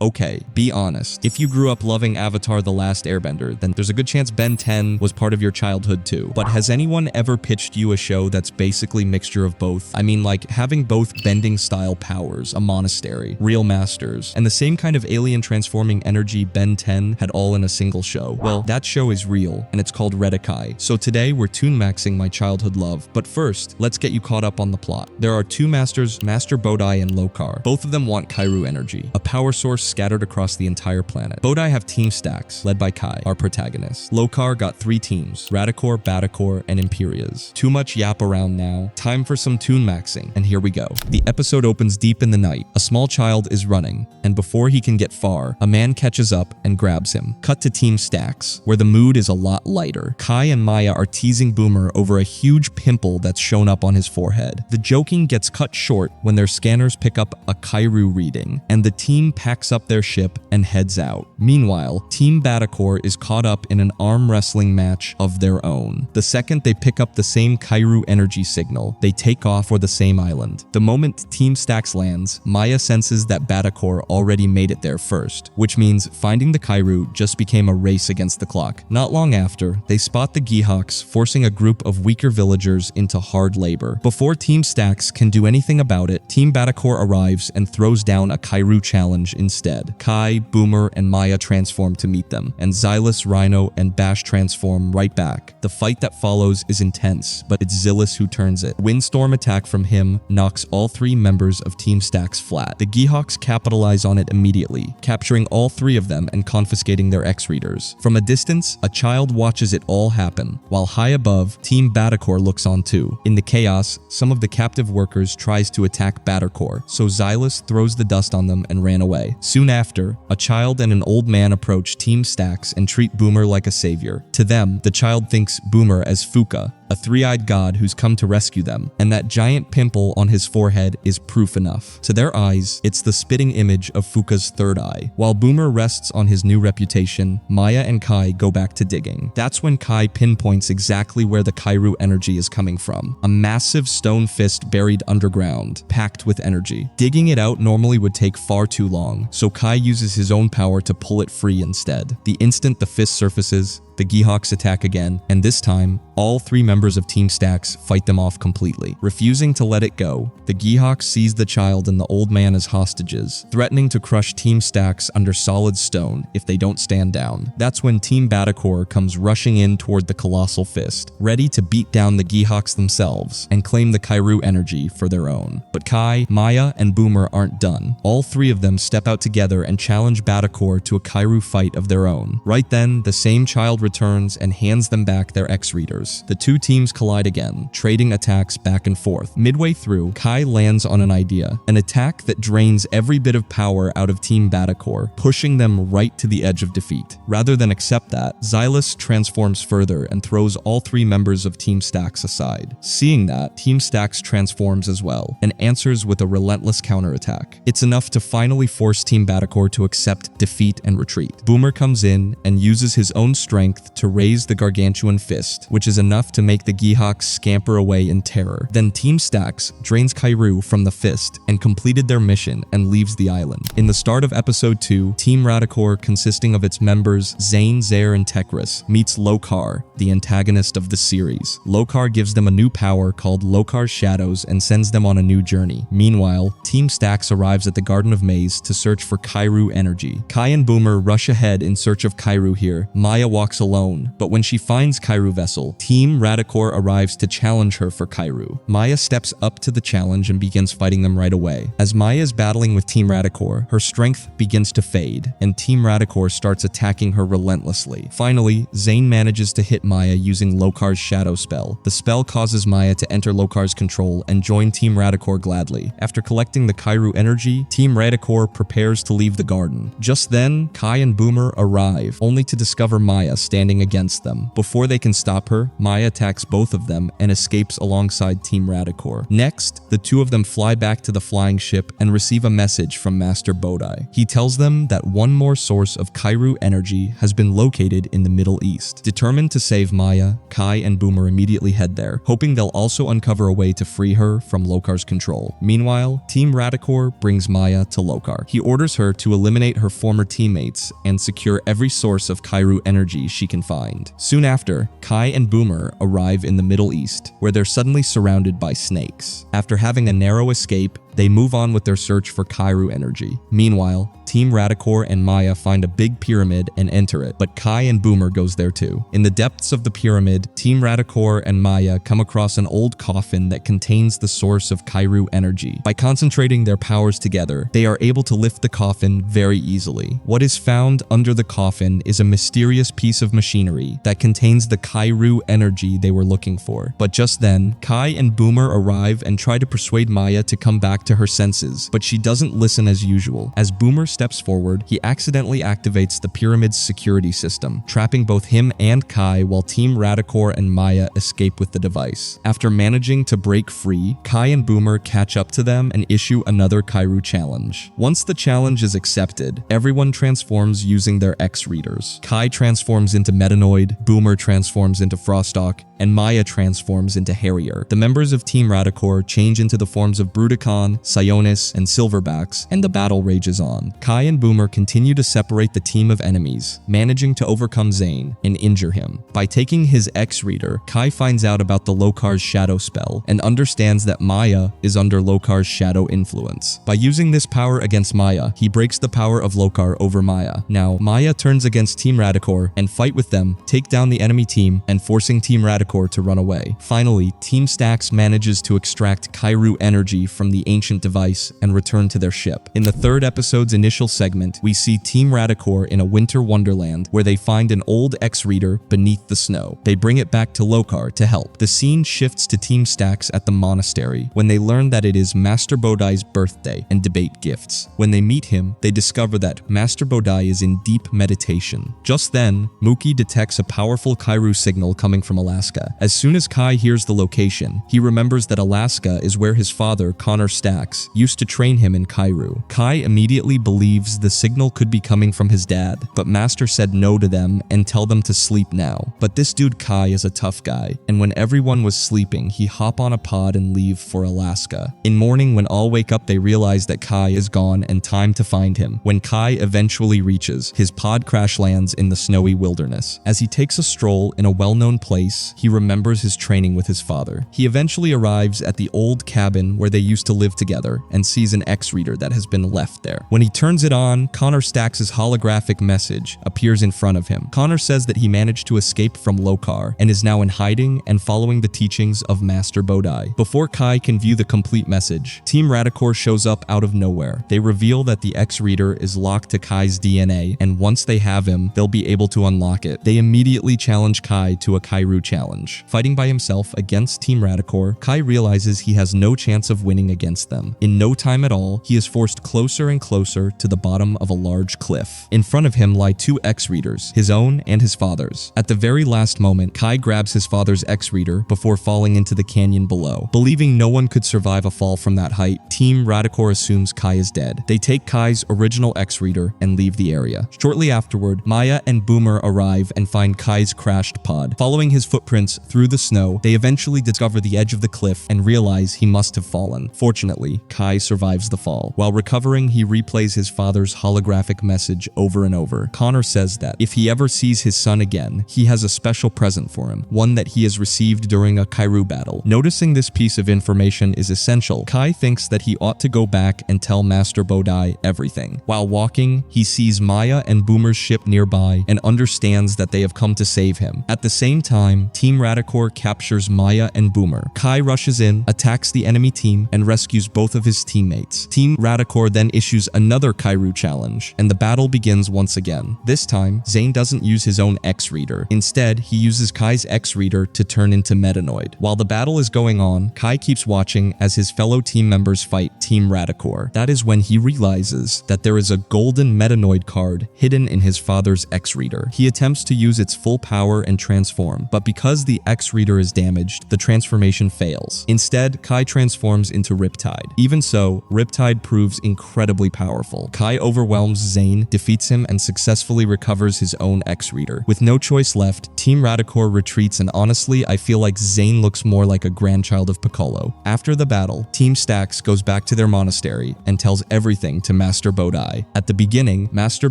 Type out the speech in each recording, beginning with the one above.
Okay, be honest. If you grew up loving Avatar: The Last Airbender, then there's a good chance Ben 10 was part of your childhood too. But has anyone ever pitched you a show that's basically mixture of both? I mean, like having both bending style powers, a monastery, real masters, and the same kind of alien transforming energy Ben 10 had all in a single show. Well, that show is real, and it's called Redakai. So today we're toon maxing my childhood love. But first, let's get you caught up on the plot. There are two masters, Master Bodai and Lokar. Both of them want Kairu energy, a power source scattered across the entire planet. Bodai have team stacks, led by Kai, our protagonist. Lokar got 3 teams, Radicor, Batacor, and Imperias. Too much yap around now. Time for some toon maxing, and here we go. The episode opens deep in the night. A small child is running, and before he can get far, a man catches up and grabs him. Cut to team stacks, where the mood is a lot lighter. Kai and Maya are teasing Boomer over a huge pimple that's shown up on his forehead. The joking gets cut short when their scanners pick up a Kairu reading, and the team packs up their ship and heads out. Meanwhile, Team Batacor is caught up in an arm wrestling match of their own. The second they pick up the same Kairu energy signal, they take off for the same island. The moment Team Stacks lands, Maya senses that Batacor already made it there first, which means finding the Kairu just became a race against the clock. Not long after, they spot the Geehawks forcing a group of weaker villagers into hard labor. Before Team Stacks can do anything about it, Team Batacor arrives and throws down a Kairu challenge instead. Kai, Boomer, and Maya transform to meet them, and Xylus, Rhino, and Bash transform right back. The fight that follows is intense, but it's Xylus who turns it. Windstorm attack from him knocks all 3 members of Team Stacks flat. The Geehawks capitalize on it immediately, capturing all 3 of them and confiscating their X-readers. From a distance, a child watches it all happen, while high above, Team Batacor looks on too. In the chaos, some of the captive workers tries to attack Batacor, so Xylus throws the dust on them and ran away. Soon after, a child and an old man approach Team Stacks and treat Boomer like a savior. To them, the child thinks Boomer as Fuka, a 3-eyed god who's come to rescue them, and that giant pimple on his forehead is proof enough. To their eyes, it's the spitting image of Fuka's third eye. While Boomer rests on his new reputation, Maya and Kai go back to digging. That's when Kai pinpoints exactly where the Kairu energy is coming from. A massive stone fist buried underground, packed with energy. Digging it out normally would take far too long, so Kai uses his own power to pull it free instead. The instant the fist surfaces, the Geehawks attack again, and this time, all 3 members of Team Stacks fight them off completely. Refusing to let it go, the Geehawks seize the child and the old man as hostages, threatening to crush Team Stacks under solid stone if they don't stand down. That's when Team Batacor comes rushing in toward the colossal fist, ready to beat down the Geehawks themselves and claim the Kairu energy for their own. But Kai, Maya, and Boomer aren't done. All 3 of them step out together and challenge Batacor to a Kairu fight of their own. Right then, the same child returns and hands them back their X-readers. The 2 teams collide again, trading attacks back and forth. Midway through, Kai lands on an idea, an attack that drains every bit of power out of Team Batacor, pushing them right to the edge of defeat. Rather than accept that, Xylus transforms further and throws all 3 members of Team Stacks aside. Seeing that, Team Stacks transforms as well, and answers with a relentless counterattack. It's enough to finally force Team Batacor to accept defeat and retreat. Boomer comes in and uses his own strength to raise the gargantuan fist, which is enough to make the Geehawks scamper away in terror. Then Team Stacks drains Kairu from the fist and completed their mission and leaves the island. In the start of episode 2, Team Radicor, consisting of its members Zane, Zaire, and Tekris, meets Lokar, the antagonist of the series. Lokar gives them a new power called Lokar's Shadows and sends them on a new journey. Meanwhile, Team Stacks arrives at the Garden of Maze to search for Kairu energy. Kai and Boomer rush ahead in search of Kairu here. Maya walks alone, but when she finds Kairu vessel, Team Radicor arrives to challenge her for Kairu. Maya steps up to the challenge and begins fighting them right away. As Maya is battling with Team Radicor, her strength begins to fade, and Team Radicor starts attacking her relentlessly. Finally, Zane manages to hit Maya using Lokar's shadow spell. The spell causes Maya to enter Lokar's control and join Team Radicor gladly. After collecting the Kairu energy, Team Radicor prepares to leave the garden. Just then, Kai and Boomer arrive, only to discover Maya standing against them. Before they can stop her, However, Maya attacks both of them and escapes alongside Team Radicor. Next, the two of them fly back to the flying ship and receive a message from Master Bodai. He tells them that one more source of Kairu energy has been located in the Middle East. Determined to save Maya, Kai and Boomer immediately head there, hoping they'll also uncover a way to free her from Lokar's control. Meanwhile, Team Radicor brings Maya to Lokar. He orders her to eliminate her former teammates and secure every source of Kairu energy she can find. Soon after, Kai and Boomer arrive in the Middle East, where they're suddenly surrounded by snakes. After having a narrow escape, they move on with their search for Kairu energy. Meanwhile, Team Radicor and Maya find a big pyramid and enter it, but Kai and Boomer goes there too. In the depths of the pyramid, Team Radicor and Maya come across an old coffin that contains the source of Kairu energy. By concentrating their powers together, they are able to lift the coffin very easily. What is found under the coffin is a mysterious piece of machinery that contains the Kairu energy they were looking for. But just then, Kai and Boomer arrive and try to persuade Maya to come back to her senses, but she doesn't listen as usual. As Boomer steps forward, he accidentally activates the pyramid's security system, trapping both him and Kai while Team Radicor and Maya escape with the device. After managing to break free, Kai and Boomer catch up to them and issue another Kairu challenge. Once the challenge is accepted, everyone transforms using their X-readers. Kai transforms into Metanoid, Boomer transforms into Frostalk, and Maya transforms into Harrier. The members of Team Radicor change into the forms of Bruticon, Sionis, and Silverbacks, and the battle rages on. Kai and Boomer continue to separate the team of enemies, managing to overcome Zane and injure him. By taking his X-reader, Kai finds out about the Lokar's shadow spell and understands that Maya is under Lokar's shadow influence. By using this power against Maya, he breaks the power of Lokar over Maya. Now, Maya turns against Team Radicor and fight with them, take down the enemy team, and forcing Team Radicor to run away. Finally, Team Stax manages to extract Kairu energy from the ancient device and return to their ship. In the third episode's initial segment, we see Team Radicor in a winter wonderland where they find an old X-reader beneath the snow. They bring it back to Lokar to help. The scene shifts to Team Stax at the monastery when they learn that it is Master Bodai's birthday and debate gifts. When they meet him, they discover that Master Bodai is in deep meditation. Just then, Mookie detects a powerful Kairu signal coming from Alaska. As soon as Kai hears the location, he remembers that Alaska is where his father, Connor Stax, used to train him in Kairu. Kai immediately believes the signal could be coming from his dad, but Master said no to them and tell them to sleep now. But this dude Kai is a tough guy, and when everyone was sleeping, he hop on a pod and leave for Alaska. In morning, when all wake up, they realize that Kai is gone and time to find him. When Kai eventually reaches, his pod crash lands in the snowy wilderness. As he takes a stroll in a well-known place, he remembers his training with his father. He eventually arrives at the old cabin where they used to live together and sees an X-reader that has been left there. When he turns it on, Connor Stax's holographic message appears in front of him. Connor says that he managed to escape from Lokar and is now in hiding and following the teachings of Master Bodai. Before Kai can view the complete message, Team Radicor shows up out of nowhere. They reveal that the X-reader is locked to Kai's DNA, and once they have him, they'll be able to unlock it. They immediately challenge Kai to a Kairu challenge. Fighting by himself against Team Radicor, Kai realizes he has no chance of winning against them. In no time at all, he is forced closer and closer to the bottom of a large cliff. In front of him lie two X-readers, his own and his father's. At the very last moment, Kai grabs his father's X-reader before falling into the canyon below. Believing no one could survive a fall from that height, Team Radicor assumes Kai is dead. They take Kai's original X-reader and leave the area. Shortly afterward, Maya and Boomer arrive and find Kai's crashed pod. Following his footprints through the snow, they eventually discover the edge of the cliff and realize he must have fallen. Fortunately, Kai survives the fall. While recovering, he replays his father's holographic message over and over. Connor says that if he ever sees his son again, he has a special present for him, one that he has received during a Kairu battle. Noticing this piece of information is essential, Kai thinks that he ought to go back and tell Master Bodai everything. While walking, he sees Maya and Boomer's ship nearby and understands that they have come to save him. At the same time, Team Radicor captures Maya and Boomer. Kai rushes in, attacks the enemy team, and rescues both of his teammates. Team Radicor then issues another Kairu challenge, and the battle begins once again. This time, Zane doesn't use his own X-reader. Instead, he uses Kai's X-reader to turn into Metanoid. While the battle is going on, Kai keeps watching as his fellow team members fight Team Radicor. That is when he realizes that there is a golden Metanoid card hidden in his father's X-reader. He attempts to use its full power and transform, but because because the X reader is damaged, the transformation fails. Instead, Kai transforms into Riptide. Even so, Riptide proves incredibly powerful. Kai overwhelms Zane, defeats him, and successfully recovers his own X reader. With no choice left, Team Redakai retreats, and honestly, I feel like Zane looks more like a grandchild of Piccolo. After the battle, Team Stax goes back to their monastery and tells everything to Master Bodai. At the beginning, Master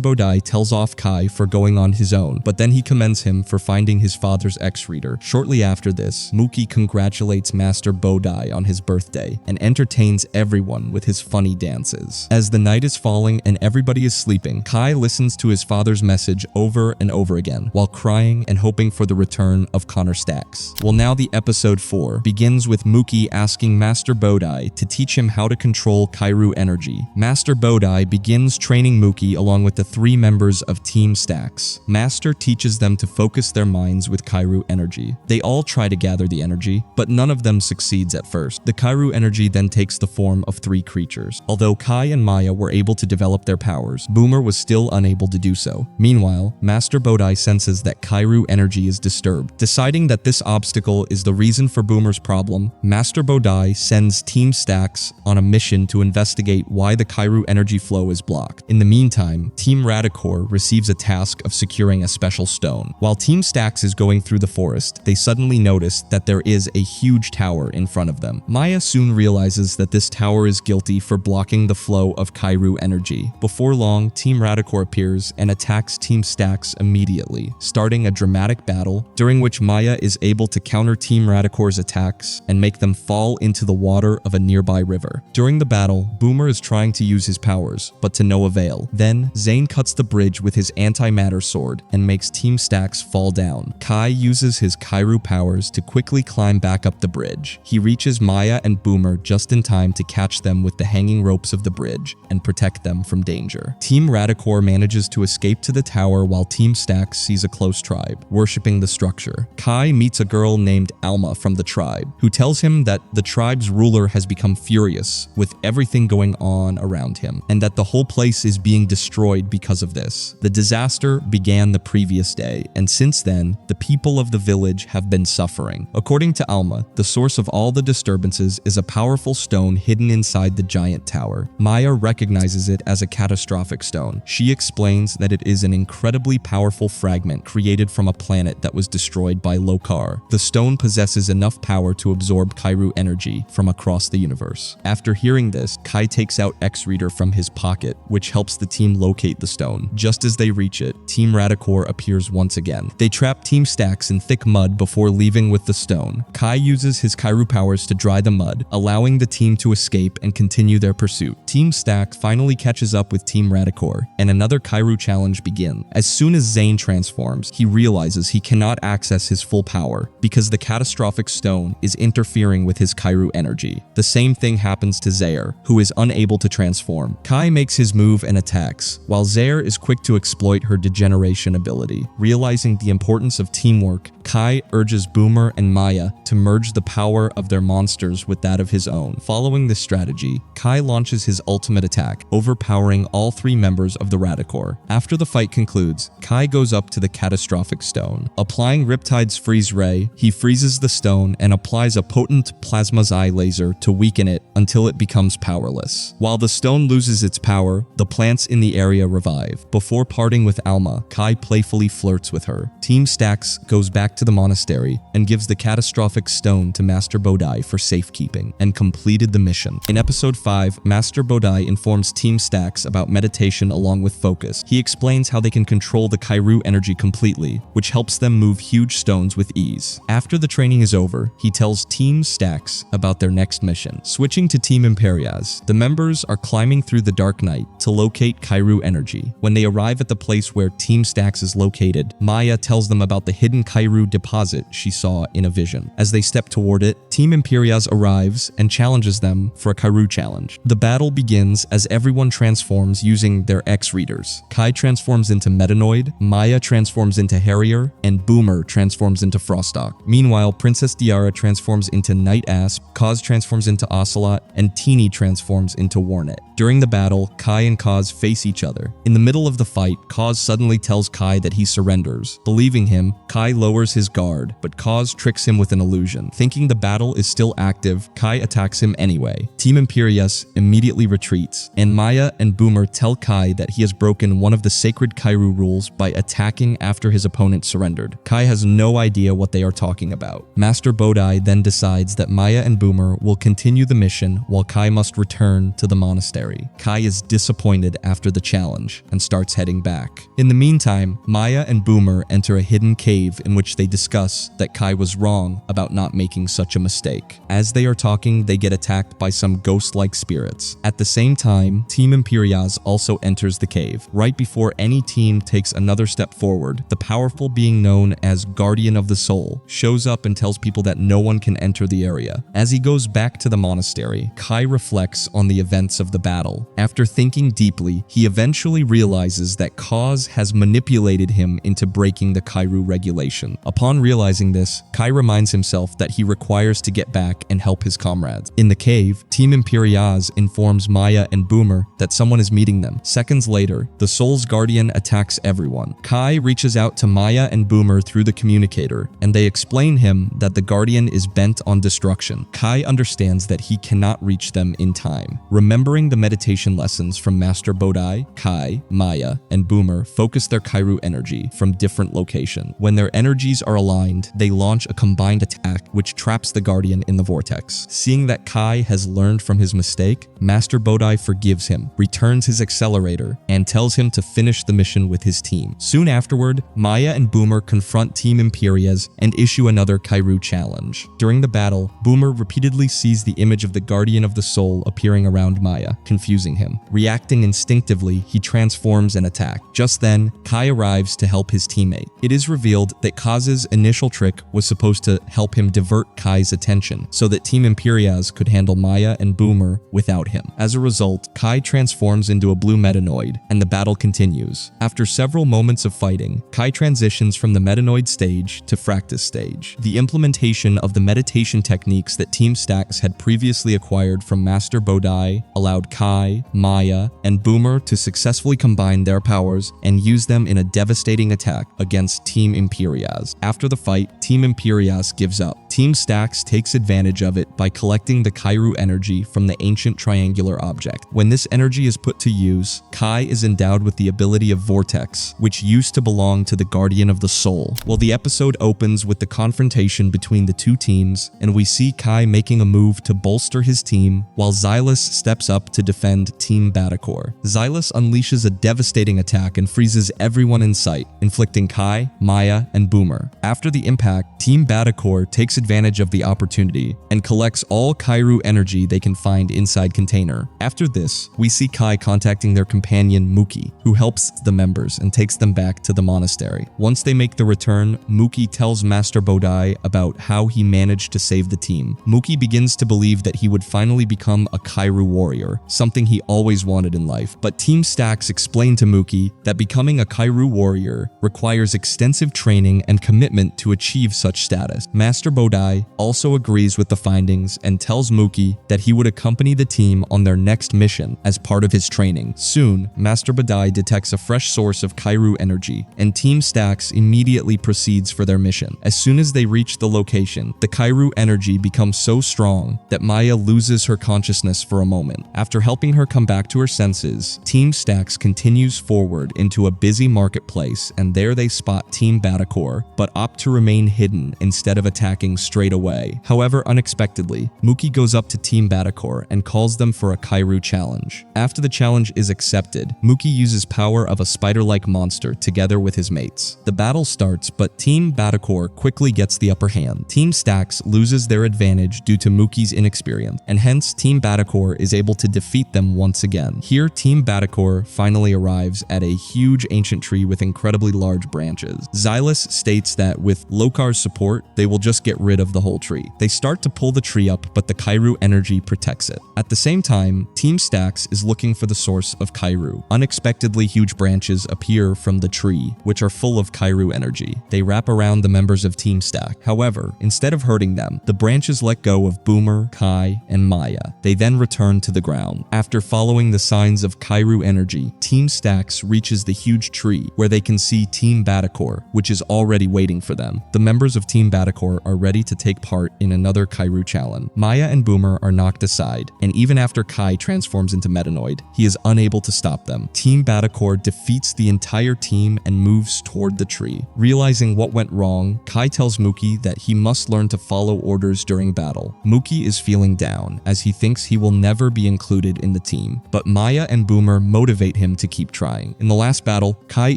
Bodai tells off Kai for going on his own, but then he commends him for finding his father's X-reader. Shortly after this, Muki congratulates Master Bodai on his birthday and entertains everyone with his funny dances. As the night is falling and everybody is sleeping, Kai listens to his father's message over and over again while crying and hoping for the return of Connor Stax. Well, now the episode 4 begins with Muki asking Master Bodai to teach him how to control Kairu energy. Master Bodai begins training Muki along with the 3 members of Team Stax. Master teaches them to focus their minds with Kairu energy. They all try to gather the energy, but none of them succeeds at first. The Kairu energy then takes the form of 3 creatures. Although Kai and Maya were able to develop their powers, Boomer was still unable to do so. Meanwhile, Master Bodai senses that Kairu energy is disturbed. Deciding that this obstacle is the reason for Boomer's problem, Master Bodai sends Team Stax on a mission to investigate why the Kairu energy flow is blocked. In the meantime, Team Redakai receives a task of securing a special stone. While Team Stax is going through the forest, they suddenly notice that there is a huge tower in front of them. Maya soon realizes that this tower is guilty for blocking the flow of Kairu energy. Before long, Team Redakai appears and attacks Team Stax immediately, starting a dramatic battle during which Maya is able to counter Team Redakai's attacks and make them fall into the water of a nearby river. During the battle, Boomer is trying to use his powers, but to no avail. Then, Zane cuts the bridge with his antimatter sword and makes Team Stax fall down. Kai uses his Kairu powers to quickly climb back up the bridge. He reaches Maya and Boomer just in time to catch them with the hanging ropes of the bridge and protect them from danger. Team Redakai manages to escape to the tower while Team Stax sees a close tribe, worshipping the structure. Kai meets a girl named Alma from the tribe, who tells him that the tribe's ruler has become furious with everything going on around him, and that the whole place is being destroyed because of this. The disaster began the previous day, and since then, the people of the village have been suffering. According to Alma, the source of all the disturbances is a powerful stone hidden inside the giant tower. Maya recognizes it as a catastrophic stone. She explains that it is an incredibly powerful fragment created from a planet that was destroyed by Lokar. The stone possesses enough power to absorb Kairu energy from across the universe. After hearing this, Kai takes out X-Reader from his pocket, which helps the team locate the stone. Just as they reach it, Team Redakai appears once again. They trap Team Stax in thick mud before leaving with the stone. Kai uses his Kairu powers to dry the mud, allowing the team to escape and continue their pursuit. Team Stax finally catches up with Team Redakai, and another Kairu challenge begins. As soon as Zane transforms, he realizes he cannot access his full power because the catastrophic stone is interfering with his Kairu energy. The same thing happens to Zaire, who is unable to transform. Kai makes his move and attacks, while Zaire is quick to exploit her degeneration ability. Realizing the importance of teamwork, Kai urges Boomer and Maya to merge the power of their monsters with that of his own. Following this strategy, Kai launches his ultimate attack, overpowering all 3 members of the Redakai. After the fight concludes, Kai goes up to the catastrophic stone. Applying Riptide's freeze ray, he freezes the stone and applies a potent plasma's eye laser to weaken it until it becomes powerless. While the stone loses its power, the plants in the area revive. Before parting with Alma, Kai playfully flirts with her. Team Stax goes back to the monastery and gives the catastrophic stone to Master Bodai for safekeeping, and completed the mission. In episode 5, Master Bodai informs Team Stax about meditation along with focus. He explains how they can control the Kairu energy completely, which helps them move huge stones with ease. After the training is over, he tells Team Stax about their next mission. Switching to Team Imperias, the members are climbing through the dark night to locate Kairu energy. When they arrive at the place where Team Stax is located, Maya tells them about the hidden Kairu deposit she saw in a vision. As they step toward it, Team Imperias arrives and challenges them for a Kairu challenge. The battle begins as everyone transforms using their X-readers. Kai transforms into Metanoid, Maya transforms into Harrier, and Boomer transforms into Frostalk. Meanwhile, Princess Diara transforms into Night Asp, Kaz transforms into Ocelot, and Teeny transforms into Warnet. During the battle, Kai and Kaz face each other. In the middle of the fight, Kaz suddenly tells Kai that he surrenders. Believing him, Kai lowers his guard guard, but Kaz tricks him with an illusion. Thinking the battle is still active, Kai attacks him anyway. Team Imperius immediately retreats, and Maya and Boomer tell Kai that he has broken one of the sacred Kairu rules by attacking after his opponent surrendered. Kai has no idea what they are talking about. Master Bodai then decides that Maya and Boomer will continue the mission while Kai must return to the monastery. Kai is disappointed after the challenge and starts heading back. In the meantime, Maya and Boomer enter a hidden cave in which they discuss that Kai was wrong about not making such a mistake. As they are talking, they get attacked by some ghost-like spirits. At the same time, Team Imperias also enters the cave. Right before any team takes another step forward, the powerful being known as Guardian of the Soul shows up and tells people that no one can enter the area. As he goes back to the monastery, Kai reflects on the events of the battle. After thinking deeply, he eventually realizes that Kaz has manipulated him into breaking the Kairu regulation. Upon realizing this, Kai reminds himself that he requires to get back and help his comrades. In the cave, Team Imperias informs Maya and Boomer that someone is meeting them. Seconds later, the Soul's Guardian attacks everyone. Kai reaches out to Maya and Boomer through the communicator, and they explain him that the Guardian is bent on destruction. Kai understands that he cannot reach them in time. Remembering the meditation lessons from Master Bodai, Kai, Maya, and Boomer focus their Kairu energy from different locations. When their energies are aligned, they launch a combined attack which traps the Guardian in the vortex. Seeing that Kai has learned from his mistake, Master Bodai forgives him, returns his accelerator, and tells him to finish the mission with his team. Soon afterward, Maya and Boomer confront Team Imperias and issue another Kairu challenge. During the battle, Boomer repeatedly sees the image of the Guardian of the Soul appearing around Maya, confusing him. Reacting instinctively, he transforms and attacks. Just then, Kai arrives to help his teammate. It is revealed that Kaz's initial trick was supposed to help him divert Kai's attention so that Team Imperias could handle Maya and Boomer without him. As a result, Kai transforms into a blue metanoid, and the battle continues. After several moments of fighting, Kai transitions from the metanoid stage to Fractus stage. The implementation of the meditation techniques that Team Stacks had previously acquired from Master Bodai allowed Kai, Maya, and Boomer to successfully combine their powers and use them in a devastating attack against Team Imperias. After the fight, Team Imperias gives up. Team Stacks takes advantage of it by collecting the Kairu energy from the ancient triangular object. When this energy is put to use, Kai is endowed with the ability of Vortex, which used to belong to the Guardian of the Soul. Well, the episode opens with the confrontation between the two teams, and we see Kai making a move to bolster his team, while Xylus steps up to defend Team Batacor. Xylus unleashes a devastating attack and freezes everyone in sight, inflicting Kai, Maya, and Boomer. After the impact, Team Batacor takes advantage of the opportunity and collects all Kairu energy they can find inside container. After this, we see Kai contacting their companion Muki, who helps the members and takes them back to the monastery. Once they make the return, Muki tells Master Bodai about how he managed to save the team. Muki begins to believe that he would finally become a Kairu warrior, something he always wanted in life. But Team Stacks explained to Muki that becoming a Kairu warrior requires extensive training and commitment to achieve such status. Master Bodai also agrees with the findings and tells Muki that he would accompany the team on their next mission as part of his training. Soon, Master Bodai detects a fresh source of Kairu energy, and Team Stacks immediately proceeds for their mission. As soon as they reach the location, the Kairu energy becomes so strong that Maya loses her consciousness for a moment. After helping her come back to her senses, Team Stacks continues forward into a busy marketplace, and there they spot Team Batacor, but opt to remain hidden instead of attacking straight away. However, unexpectedly, Muki goes up to Team Batacor and calls them for a Kairu challenge. After the challenge is accepted, Muki uses power of a spider-like monster together with his mates. The battle starts, but Team Batacor quickly gets the upper hand. Team Stacks loses their advantage due to Muki's inexperience, and hence Team Batacor is able to defeat them once again. Here, Team Batacor finally arrives at a huge ancient tree with incredibly large branches. Xylus states that with Lokar's support, they will just get rid rid of the whole tree. They start to pull the tree up, but the Kairu energy protects it. At the same time, Team Stax is looking for the source of Kairu. Unexpectedly, huge branches appear from the tree, which are full of Kairu energy. They wrap around the members of Team Stack. However, instead of hurting them, the branches let go of Boomer, Kai, and Maya. They then return to the ground. After following the signs of Kairu energy, Team Stax reaches the huge tree where they can see Team Batacor, which is already waiting for them. The members of Team Batacor are ready to take part in another Kairu challenge. Maya and Boomer are knocked aside, and even after Kai transforms into Metanoid, he is unable to stop them. Team Batacor defeats the entire team and moves toward the tree. Realizing what went wrong, Kai tells Mookie that he must learn to follow orders during battle. Mookie is feeling down, as he thinks he will never be included in the team, but Maya and Boomer motivate him to keep trying. In the last battle, Kai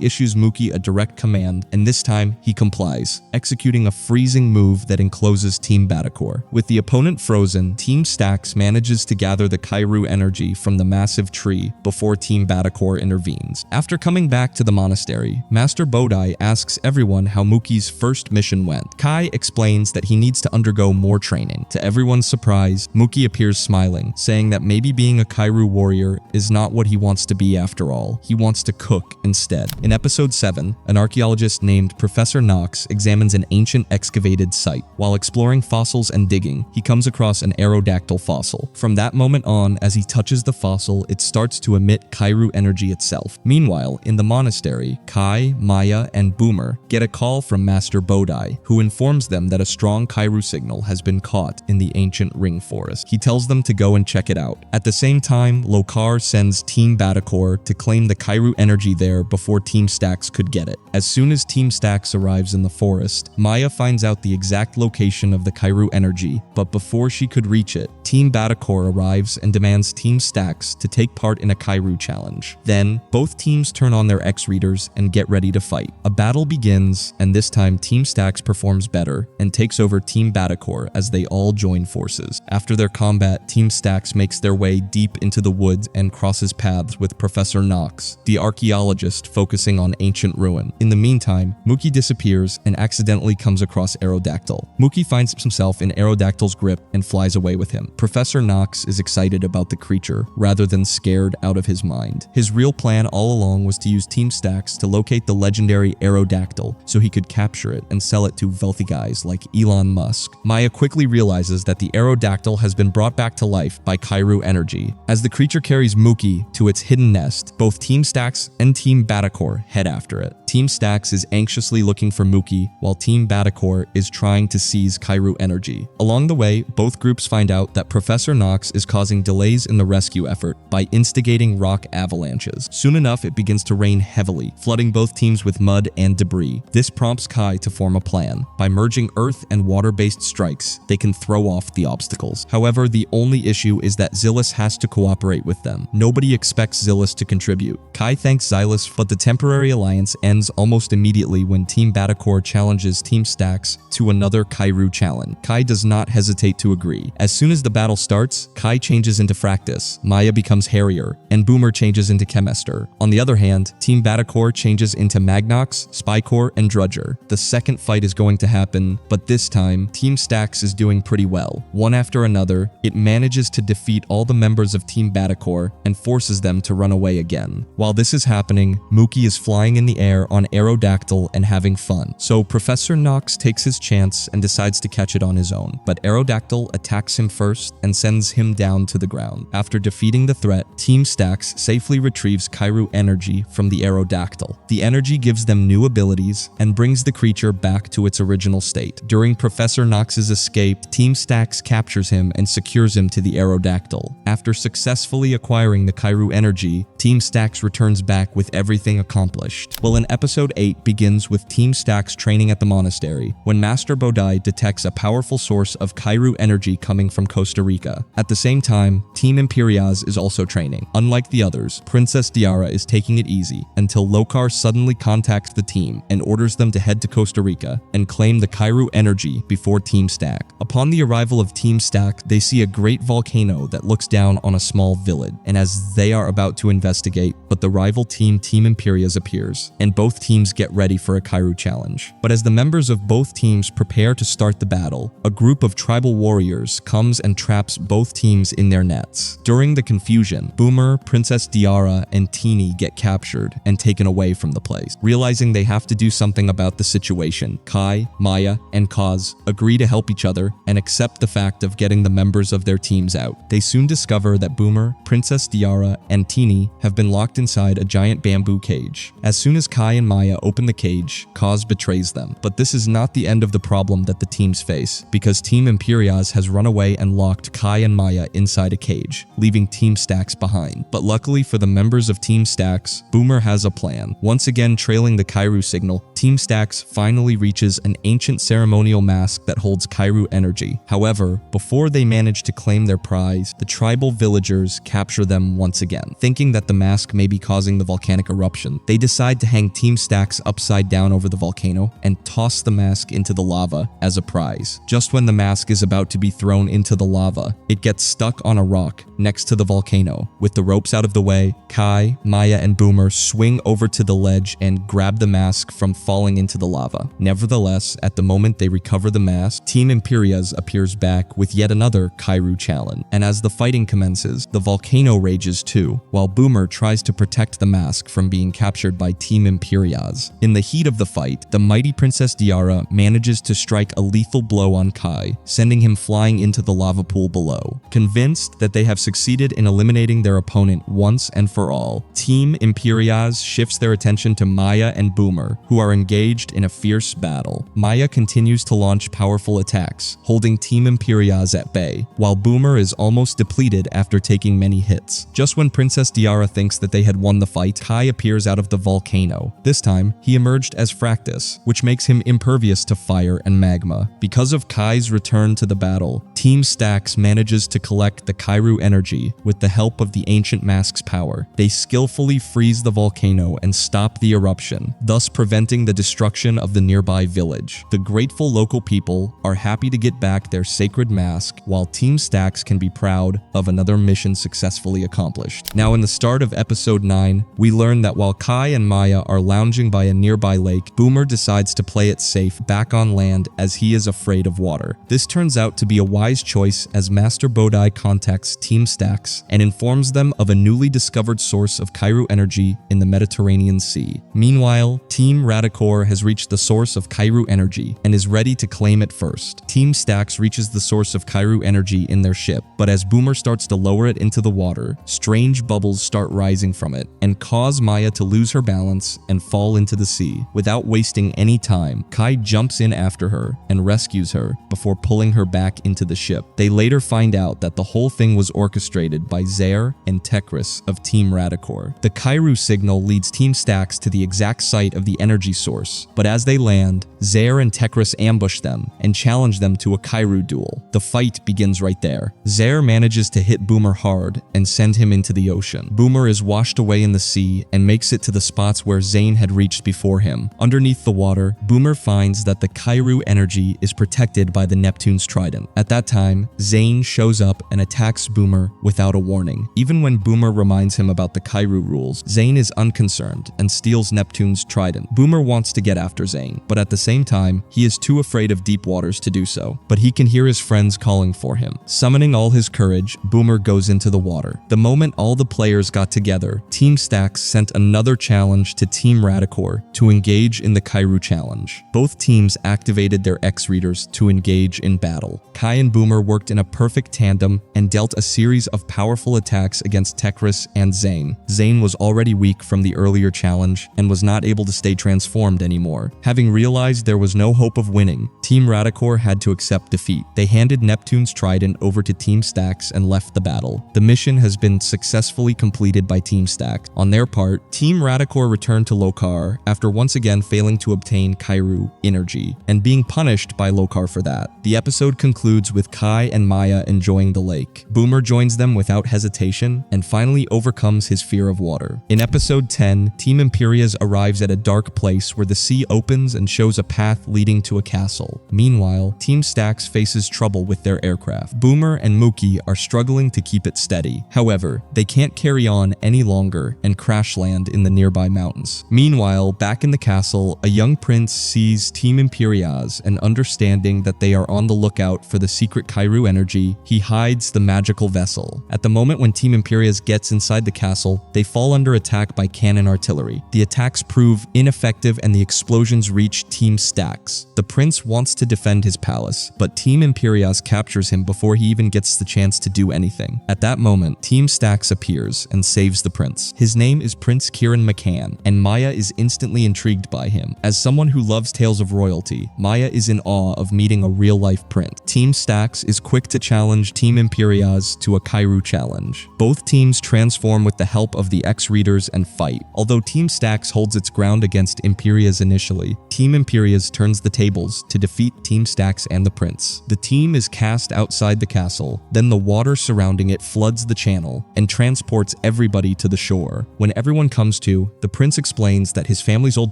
issues Mookie a direct command, and this time he complies, executing a freezing move that encloses Team Batacor. With the opponent frozen, Team Stax manages to gather the Kairu energy from the massive tree before Team Batacor intervenes. After coming back to the monastery, Master Bodai asks everyone how Mookie's first mission went. Kai explains that he needs to undergo more training. To everyone's surprise, Mookie appears smiling, saying that maybe being a Kairu warrior is not what he wants to be after all. He wants to cook instead. In episode 7, an archaeologist named Professor Knox examines an ancient excavated site. While exploring fossils and digging, he comes across an aerodactyl fossil. From that moment on, as he touches the fossil, it starts to emit Kairu energy itself. Meanwhile, in the monastery, Kai, Maya, and Boomer get a call from Master Bodai, who informs them that a strong Kairu signal has been caught in the ancient ring forest. He tells them to go and check it out. At the same time, Lokar sends Team Batacor to claim the Kairu energy there before Team Stax could get it. As soon as Team Stax arrives in the forest, Maya finds out the exact location of the Kairu energy, but before she could reach it, Team Batacor arrives and demands Team Stax to take part in a Kairu challenge. Then, both teams turn on their X-readers and get ready to fight. A battle begins, and this time Team Stax performs better and takes over Team Batacor as they all join forces. After their combat, Team Stax makes their way deep into the woods and crosses paths with Professor Knox, the archaeologist focusing on ancient ruin. In the meantime, Mookie disappears and accidentally comes across Aerodactyl. Mookie finds himself in Aerodactyl's grip and flies away with him. Professor Knox is excited about the creature rather than scared out of his mind. His real plan all along was to use Team Stax to locate the legendary Aerodactyl so he could capture it and sell it to wealthy guys like Elon Musk. Maya quickly realizes that the Aerodactyl has been brought back to life by Kairu energy. As the creature carries Mookie to its hidden nest, both Team Stax and Team Batacor head after it. Team Stax is anxiously looking for Mookie, while Team Batacor is trying to seize Kairu energy. Along the way, both groups find out that Professor Knox is causing delays in the rescue effort by instigating rock avalanches. Soon enough, it begins to rain heavily, flooding both teams with mud and debris. This prompts Kai to form a plan. By merging earth and water-based strikes, they can throw off the obstacles. However, the only issue is that Zillus has to cooperate with them. Nobody expects Zillus to contribute. Kai thanks Xylus, but the temporary alliance ends almost immediately when Team Batacor challenges Team Stax to another Kairu challenge. Kai does not hesitate to agree. As soon as the battle starts, Kai changes into Fractus, Maya becomes Harrier, and Boomer changes into Chemester. On the other hand, Team Batacor changes into Magnox, Spycore, and Drudger. The second fight is going to happen, but this time, Team Stax is doing pretty well. One after another, it manages to defeat all the members of Team Batacor and forces them to run away again. While this is happening, Mookie is flying in the air on Aerodactyl and having fun. So Professor Knox takes his chance and decides to catch it on his own. But Aerodactyl attacks him first and sends him down to the ground. After defeating the threat, Team Stax safely retrieves Kairu energy from the Aerodactyl. The energy gives them new abilities and brings the creature back to its original state. During Professor Knox's escape, Team Stax captures him and secures him to the Aerodactyl. After successfully acquiring the Kairu energy, Team Stax returns back with everything accomplished. Well, in episode 8 begins with Team Stax training at the monastery, when Master Bodai detects a powerful source of Kairu energy coming from Costa Rica. At the same time, Team Imperiaz is also training. Unlike the others, Princess Diara is taking it easy until Lokar's suddenly contacts the team and orders them to head to Costa Rica and claim the Kairu energy before Team Stack. Upon the arrival of Team Stack, they see a great volcano that looks down on a small village, and as they are about to investigate, but the rival team, Team Imperias, appears, and both teams get ready for a Kairu challenge. But as the members of both teams prepare to start the battle, a group of tribal warriors comes and traps both teams in their nets. During the confusion, Boomer, Princess Diara, and Teeny get captured and taken away from the place. Realizing they have to do something about the situation, Kai, Maya, and Kaz agree to help each other and accept the fact of getting the members of their teams out. They soon discover that Boomer, Princess Diara, and Teeny have been locked inside a giant bamboo cage. As soon as Kai and Maya open the cage, Kaz betrays them. But this is not the end of the problem that the teams face, because Team Imperias has run away and locked Kai and Maya inside a cage, leaving Team Stacks behind. But luckily for the members of Team Stacks, Boomer has a plan. Once again trailing the Kairu signal, Team Stacks finally reaches an ancient ceremonial mask that holds Kairu energy. However, before they manage to claim their prize, the tribal villagers capture them once again. Thinking that the mask may be causing the volcanic eruption, they decide to hang Team Stacks upside down over the volcano and toss the mask into the lava as a prize. Just when the mask is about to be thrown into the lava, it gets stuck on a rock next to the volcano. With the ropes out of the way, Kai, Maya, and Boomer swing over to the ledge and grab the mask from falling into the lava. Nevertheless, at the moment they recover the mask, Team Imperias appears back with yet another Kairu challenge. And as the fighting commences, the volcano rages too, while Boomer tries to protect the mask from being captured by Team Imperias. In the heat of the fight, the mighty Princess Diara manages to strike a lethal blow on Kai, sending him flying into the lava pool below. Convinced that they have succeeded in eliminating their opponent once and for all, Team Imperias shifts their attention to Maya and Boomer, who are engaged in a fierce battle. Maya continues to launch powerful attacks, holding Team Imperias at bay, while Boomer is almost depleted after taking many hits. Just when Princess Diara thinks that they had won the fight, Kai appears out of the volcano. This time, he emerged as Fractus, which makes him impervious to fire and magma. Because of Kai's return to the battle, Team Stacks manages to collect the Kairu energy with the help of the ancient mask's power. They skillfully freeze the volcano and stop the eruption, thus preventing the destruction of the nearby village. The grateful local people are happy to get back their sacred mask, while Team Stacks can be proud of another mission successfully accomplished. Now, in the start of episode 9, we learn that while Kai and Maya are lounging by a nearby lake, Boomer decides to play it safe back on land as he is afraid of water. This turns out to be a wise choice as Master Bodai contacts Team Stacks and informs them of a newly discovered source of Kairu energy in the Mediterranean Sea. Meanwhile, Team Redakai has reached the source of Kairu energy and is ready to claim it first. Team Stacks reaches the source of Kairu energy in their ship, but as Boomer starts to lower it into the water, strange bubbles start rising from it and cause Maya to lose her balance and fall into the sea. Without wasting any time, Kai jumps in after her and rescues her before pulling her back into the ship. They later find out that the whole thing was orchestrated by Zaire and Tekris of Team Redakai. The Kairu signal leads Team Stacks to the exact site of the energy source, but as they land, Zaire and Tekris ambush them and challenge them to a Kairu duel. The fight begins right there. Zaire manages to hit Boomer hard and send him into the ocean. Boomer is washed away in the sea and makes it to the spots where Zane had reached before him. Underneath the water, Boomer finds that the Kairu energy is protected by the Neptune's trident. At that time, Zane shows up and attacks Boomer without a warning. Even when Boomer reminds him about the Kairu rules, Zane is unconcerned and steals Neptune's trident. Boomer wants to get after Zane, but at the same time, he is too afraid of deep waters to do so. But he can hear his friends calling for him. Summoning all his courage, Boomer goes into the water. The moment all the players got together, Team Stacks sent another challenge to Team Redakai to engage in the Kairu challenge. Both teams activated their X-Readers to engage in battle. Kai and Boomer worked in a perfect tandem and dealt a series of powerful attacks against Tekris and Zane. Zane was already weak from the earlier challenge and was not able to stay transformed anymore. Having realized there was no hope of winning, Team Redakai had to accept defeat. They handed Neptune's trident over to Team Stax and left the battle. The mission has been successfully completed by Team Stax. On their part, Team Redakai returned to Lokar after once again failing to obtain Kairu energy and being punished by Lokar for that. The episode concludes with Kai and Maya enjoying the lake. Boomer joins them without hesitation and finally overcomes his fear of water. In episode 10, Team Imperias arrives at a dark place where the sea opens and shows a path leading to a castle. Meanwhile, Team Stax faces trouble with their aircraft. Boomer and Mookie are struggling to keep it steady. However, they can't carry on any longer and crash land in the nearby mountains. Meanwhile, back in the castle, a young prince sees Team Imperias and understanding that they are on the lookout for the secret Kairu energy, he hides the magical vessel. At the moment when Team Imperias gets inside the castle, they fall under attack by cannon artillery. The attacks prove ineffective and the explosions reach Team Stax. The prince wants to defend his palace, but Team Imperias captures him before he even gets the chance to do anything. At that moment, Team Stax appears and saves the prince. His name is Prince Kieran McCann, and Maya is instantly intrigued by him. As someone who loves tales of royalty, Maya is in awe of meeting a real-life prince. Team Stax is quick to challenge Team Imperias to a Kairu challenge. Both teams transform with the help of the X-Readers and fight. Although Team Stax holds its ground against Imperias initially, Team Imperias turns the tables to defeat Team Stax and the prince. The team is cast outside the castle, then the water surrounding it floods the channel and transports everybody to the shore. When everyone comes to, the prince explains that his family's old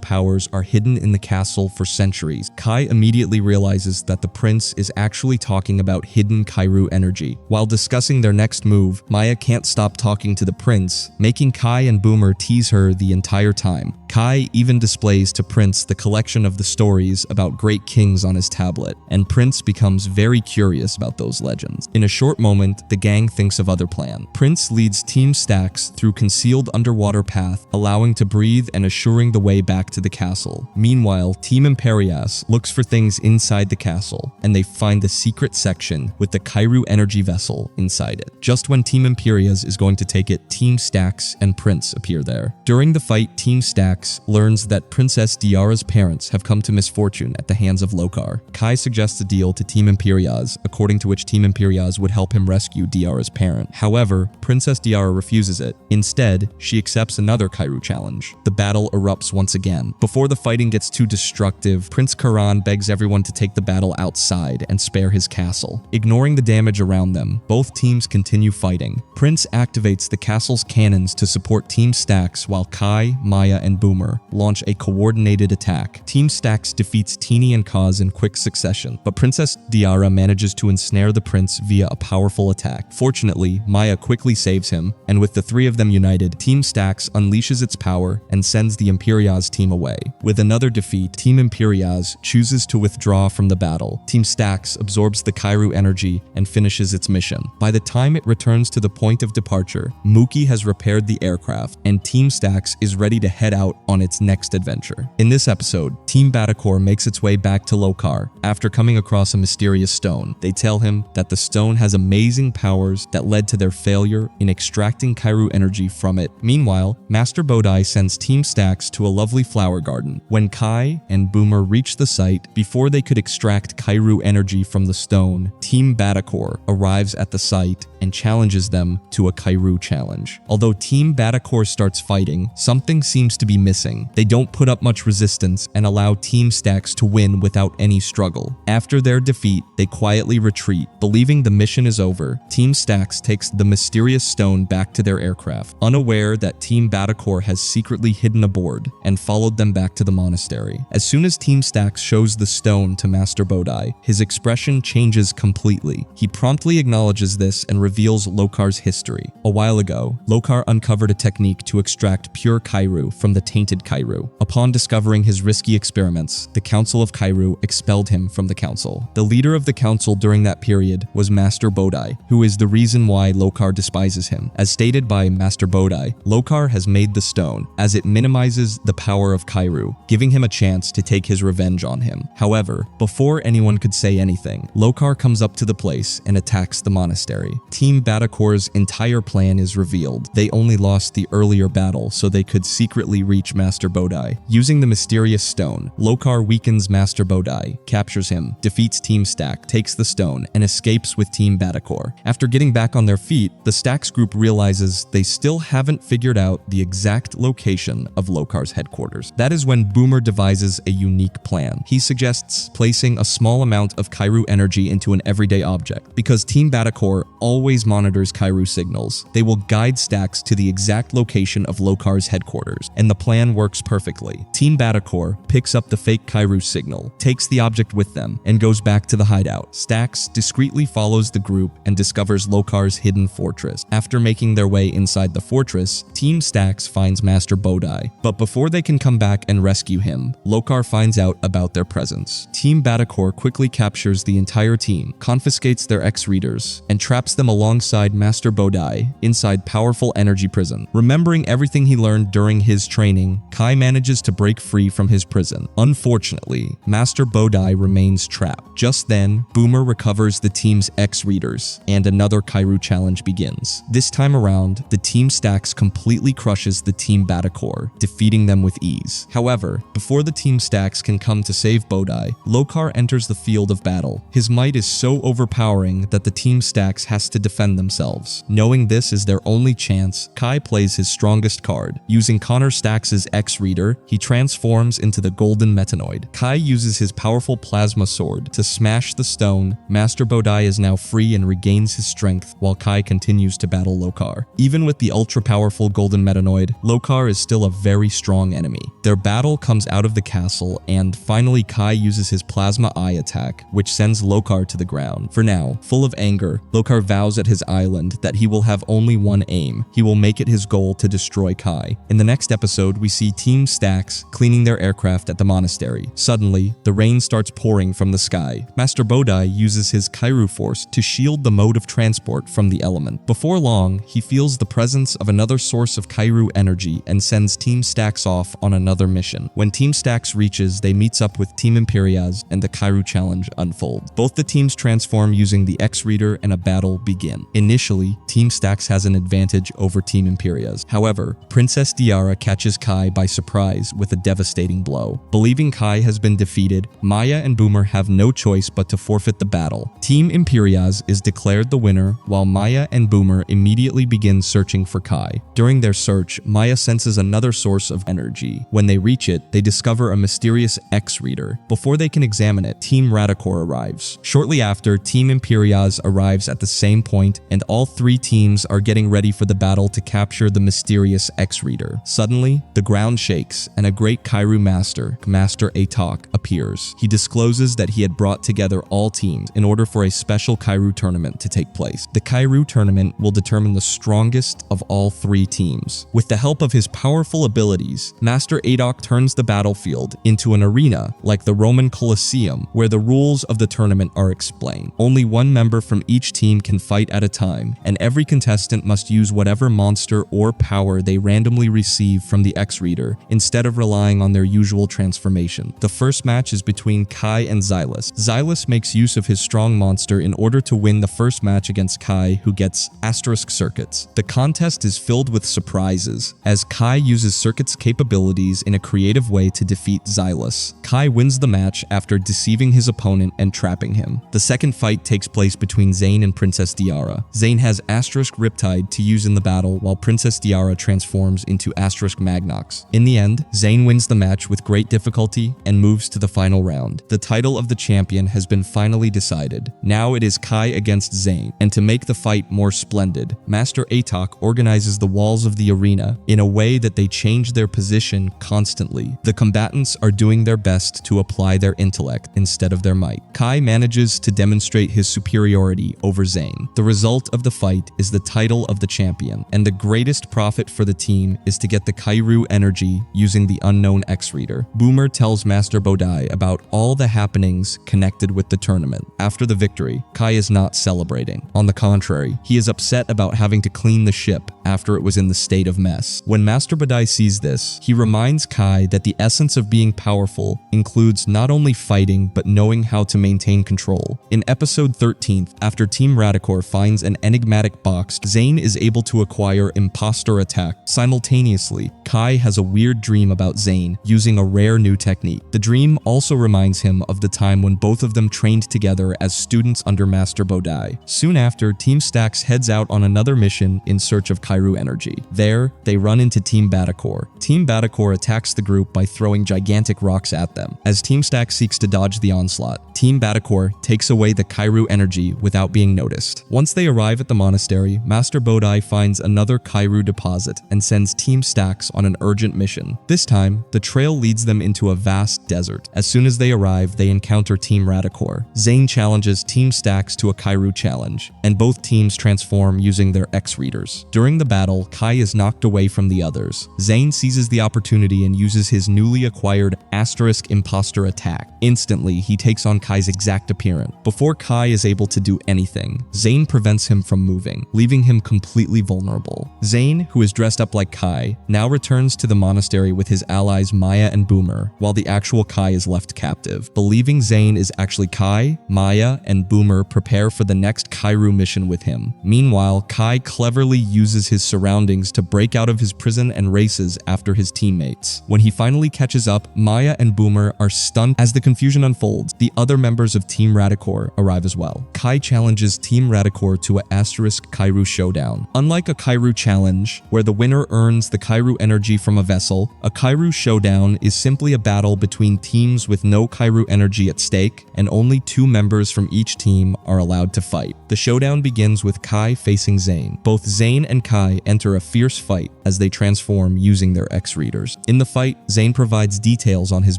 powers are hidden in the castle for centuries. Kai immediately realizes that the prince is actually talking about hidden Kairu energy. While discussing their next move, Maya can't stop talking to the prince, making Kai and Boomer tease her the entire time. Kai even displays to Prince the collection of the stories about great kings on his tablet, and Prince becomes very curious about those legends. In a short moment, the gang thinks of other plans. Prince leads Team Stax through concealed underwater path, allowing to breathe and assuring the way back to the castle. Meanwhile, Team Imperias looks for things inside the castle, and they find the secret section with the Kairu energy vessel inside it. Just when Team Imperias is going to take it, Team Stax and Prince appear there. During the fight, Team Stax learns that Princess Diara's parents have come to misfortune at the hands of Lokar. Kai suggests a deal to Team Imperias, according to which Team Imperias would help him rescue Diara's parent. However, Princess Diara refuses it. Instead, she accepts another Kairu challenge. The battle erupts once again. Before the fighting gets too destructive, Prince Karan begs everyone to take the battle outside and spare his castle. Ignoring the damage around them, both teams continue fighting. Prince activates the castle's cannons to support Team Stax while Kai, Maya, and Boomer launch a coordinated attack. Team Stax defeats Teeny and Kaz in quick succession, but Princess Diara manages to ensnare the prince via a powerful attack. Fortunately, Maya quickly saves him, and with the three of them united, Team Stax unleashes its power and sends the Imperias team away. With another defeat, Team Imperias chooses to withdraw from the battle. Team Stax absorbs the Kairu energy and finishes its mission. By the time it returns to the point of departure, Mookie has repaired the aircraft, and Team Stax is ready to head out on its next adventure. In this episode, Team Redakai makes its way back to Lokar after coming across a mysterious stone. They tell him that the stone has amazing powers that led to their failure in extracting Kairu energy from it. Meanwhile, Master Bodai sends Team Stax to a lovely flower garden. When Kai and Boomer reach the site, before they could extract Kairu energy from the stone, Team Redakai arrives at the site and challenges them to a Kairu challenge. Although Team Redakai starts fighting, something seems to be missing. They don't put up much resistance and allow Team Stax to win without any struggle. After their defeat, they quietly retreat. Believing the mission is over, Team Stax takes the mysterious stone back to their aircraft, unaware that Team Redakai has secretly hidden aboard and followed them back to the monastery. As soon as Team Stax shows the stone to Master Bodai, his expression changes completely. He promptly acknowledges this and reveals Lokar's history. A while ago, Lokar uncovered a technique to extract pure Kairu from the tainted Kairu. Upon discovering his risky experiments, the Council of Kairu expelled him from the council. The leader of the council during that period was Master Bodai, who is the reason why Lokar despises him. As stated by Master Bodai, Lokar has made the stone, as it minimizes the power of Kairu, giving him a chance to take his revenge on him. However, before anyone could say anything, Lokar comes up to the place and attacks the monastery. Team Redakai's entire plan is revealed. They only lost the earlier battle so they could secretly reach Master Bodai. Using the mysterious stone, stone. Lokar weakens Master Bodai, captures him, defeats Team Stack, takes the stone, and escapes with Team Batakor. After getting back on their feet, the Stacks group realizes they still haven't figured out the exact location of Lokar's headquarters. That is when Boomer devises a unique plan. He suggests placing a small amount of Kairu energy into an everyday object. Because Team Batakor always monitors Kairu signals, they will guide Stacks to the exact location of Lokar's headquarters, and the plan works perfectly. Team Batakor picks up the fake Kairu signal, takes the object with them, and goes back to the hideout. Stacks discreetly follows the group and discovers Lokar's hidden fortress. After making their way inside the fortress, Team Stacks finds Master Bodai, but before they can come back and rescue him, Lokar finds out about their presence. Team Batakor quickly captures the entire team, confiscates their ex-readers, and traps them alongside Master Bodai inside powerful energy prison. Remembering everything he learned during his training, Kai manages to break free from his prison. Unfortunately, Master Bodai remains trapped. Just then, Boomer recovers the team's ex-readers, and another Kairu challenge begins. This time around, the Team Stacks completely crushes the Team Batakor, defeating them with ease. However, before the Team Stacks can come to save Bodai, Lokar enters the field of battle. His might is so overpowering that the Team Stacks has to defend themselves. Knowing this is their only chance, Kai plays his strongest card. Using Connor Stacks' ex-reader, he transforms into the Golden Metanoid. Kai uses his powerful plasma sword to smash the stone. Master Bodai is now free and regains his strength while Kai continues to battle Lokar. Even with the ultra-powerful Golden Metanoid, Lokar is still a very strong enemy. Their battle comes out of the castle, and finally Kai uses his Plasma Eye attack, which sends Lokar to the ground. For now, full of anger, Lokar vows at his island that he will have only one aim. He will make it his goal to destroy Kai. In the next episode, we see Team Stacks cleaning their aircraft at the monastery. Suddenly, the rain starts pouring from the sky. Master Bodai uses his Kairu force to shield the mode of transport from the element. Before long, he feels the presence of another source of Kairu energy and sends Team Stacks off on another mission. When Team Stacks reaches, they meets up with Team Imperiaz and the Kairu challenge unfolds. Both the teams transform using the X-Reader and a battle begin. Initially, Team Stacks has an advantage over Team Imperiaz. However, Princess Diara catches Kai by surprise with a devastating blow. Believing Kai has been defeated, Maya and Boomer have no choice but to forfeit the battle. Team Imperiaz is declared the winner, while Maya and Boomer immediately begin searching for Kai. During their search, Maya senses another source of energy. When they reach it, they discover a mysterious X-Reader. Before they can examine it, Team Radicor arrives. Shortly after, Team Imperiaz arrives at the same point, and all three teams are getting ready for the battle to capture the mysterious X-Reader. Suddenly, the ground shakes, and a great Kairu master, Master Atok, appears. He discloses that he had brought together all teams in order for a special Kairu tournament to take place. The Kairu tournament will determine the strongest of all three teams. With the help of his powerful abilities, Master Atok turns the battlefield into an arena like the Roman Colosseum, where the rules of the tournament are explained. Only one member from each team can fight at a time, and every contestant must use whatever monster or power they randomly receive from the X-Reader, instead of relying on their usual transformation. The first match is between Kai and Xylus. Xylus makes use of his strong monster in order to win the first match against Kai, who gets asterisk circuits. The contest is filled with surprises, as Kai uses circuits capabilities in a creative way to defeat Xylus. Kai wins the match after deceiving his opponent and trapping him. The second fight takes place between Zane and Princess Diara. Zane has asterisk Riptide to use in the battle, while Princess Diara transforms into asterisk Magnox. In the end, Zane wins the match with great difficulty and moves to the final round. The title of the champion has been finally decided. Now it is Kai against Zane, and to make the fight more splendid, Master Atok organizes the walls of the arena in a way that they change their position constantly. The combatants are doing their best to apply their intellect instead of their might. Kai manages to demonstrate his superiority over Zane. The result of the fight is the title of the champion, and the greatest profit for the team is to get the Kairu energy using the unknown X-Reader. Boomer tells Master Bodai about all the happenings connected with the tournament. After the victory, Kai is not celebrating. On the contrary, he is upset about having to clean the ship after it was in the state of mess. When Master Bodai sees this, he reminds Kai that the essence of being powerful includes not only fighting but knowing how to maintain control. In episode 13, after Team Radicor finds an enigmatic box, Zane is able to acquire Imposter Attack. Simultaneously, Kai has a weird dream about Zane using a rare new technique. The dream also reminds him of the time when both of them trained together as students under Master Bodai. Soon after, Team Stax heads out on another mission in search of Kairu energy. There, they run into Team Batacore. Team Batacore attacks the group by throwing gigantic rocks at them. As Team Stax seeks to dodge the onslaught, Team Batacore takes away the Kairu energy without being noticed. Once they arrive at the monastery, Master Bodai finds another Kairu deposit and sends Team Stax on an urgent mission. This time, the trail leads them into a vast desert. As soon as they arrive, they encounter Team Redakai. Zane challenges Team Stax to a Kairu challenge, and both teams transform using their X-readers. During the battle, Kai is knocked away from the others. Zane seizes the opportunity and uses his newly acquired Asterisk Imposter attack. Instantly, he takes on Kai's exact appearance. Before Kai is able to do anything, Zane prevents him from moving, leaving him completely vulnerable. Zane, who is dressed up like Kai, now returns to the monastery with his allies Maya and Boomer, while the actual Kai is left captive. Believing Zane is actually Kai, Maya and Boomer prepare for the next Kairu mission with him. Meanwhile, Kai cleverly uses his surroundings to break out of his prison and races after his teammates. When he finally catches up, Maya and Boomer are stunned. As the confusion unfolds, the other members of Team Redakai arrive as well. Kai challenges Team Redakai to a Asterisk Kairu showdown. Unlike a Kairu challenge, where the winner earns the Kairu energy from a vessel, a Kairu showdown is simply a battle between teams with no Kairu energy at stake, and only 2 members from each team are allowed to fight. The showdown begins with Kai facing Zane. Both Zane and Kai enter a fierce fight as they transform using their X-readers. In the fight, Zane provides details on his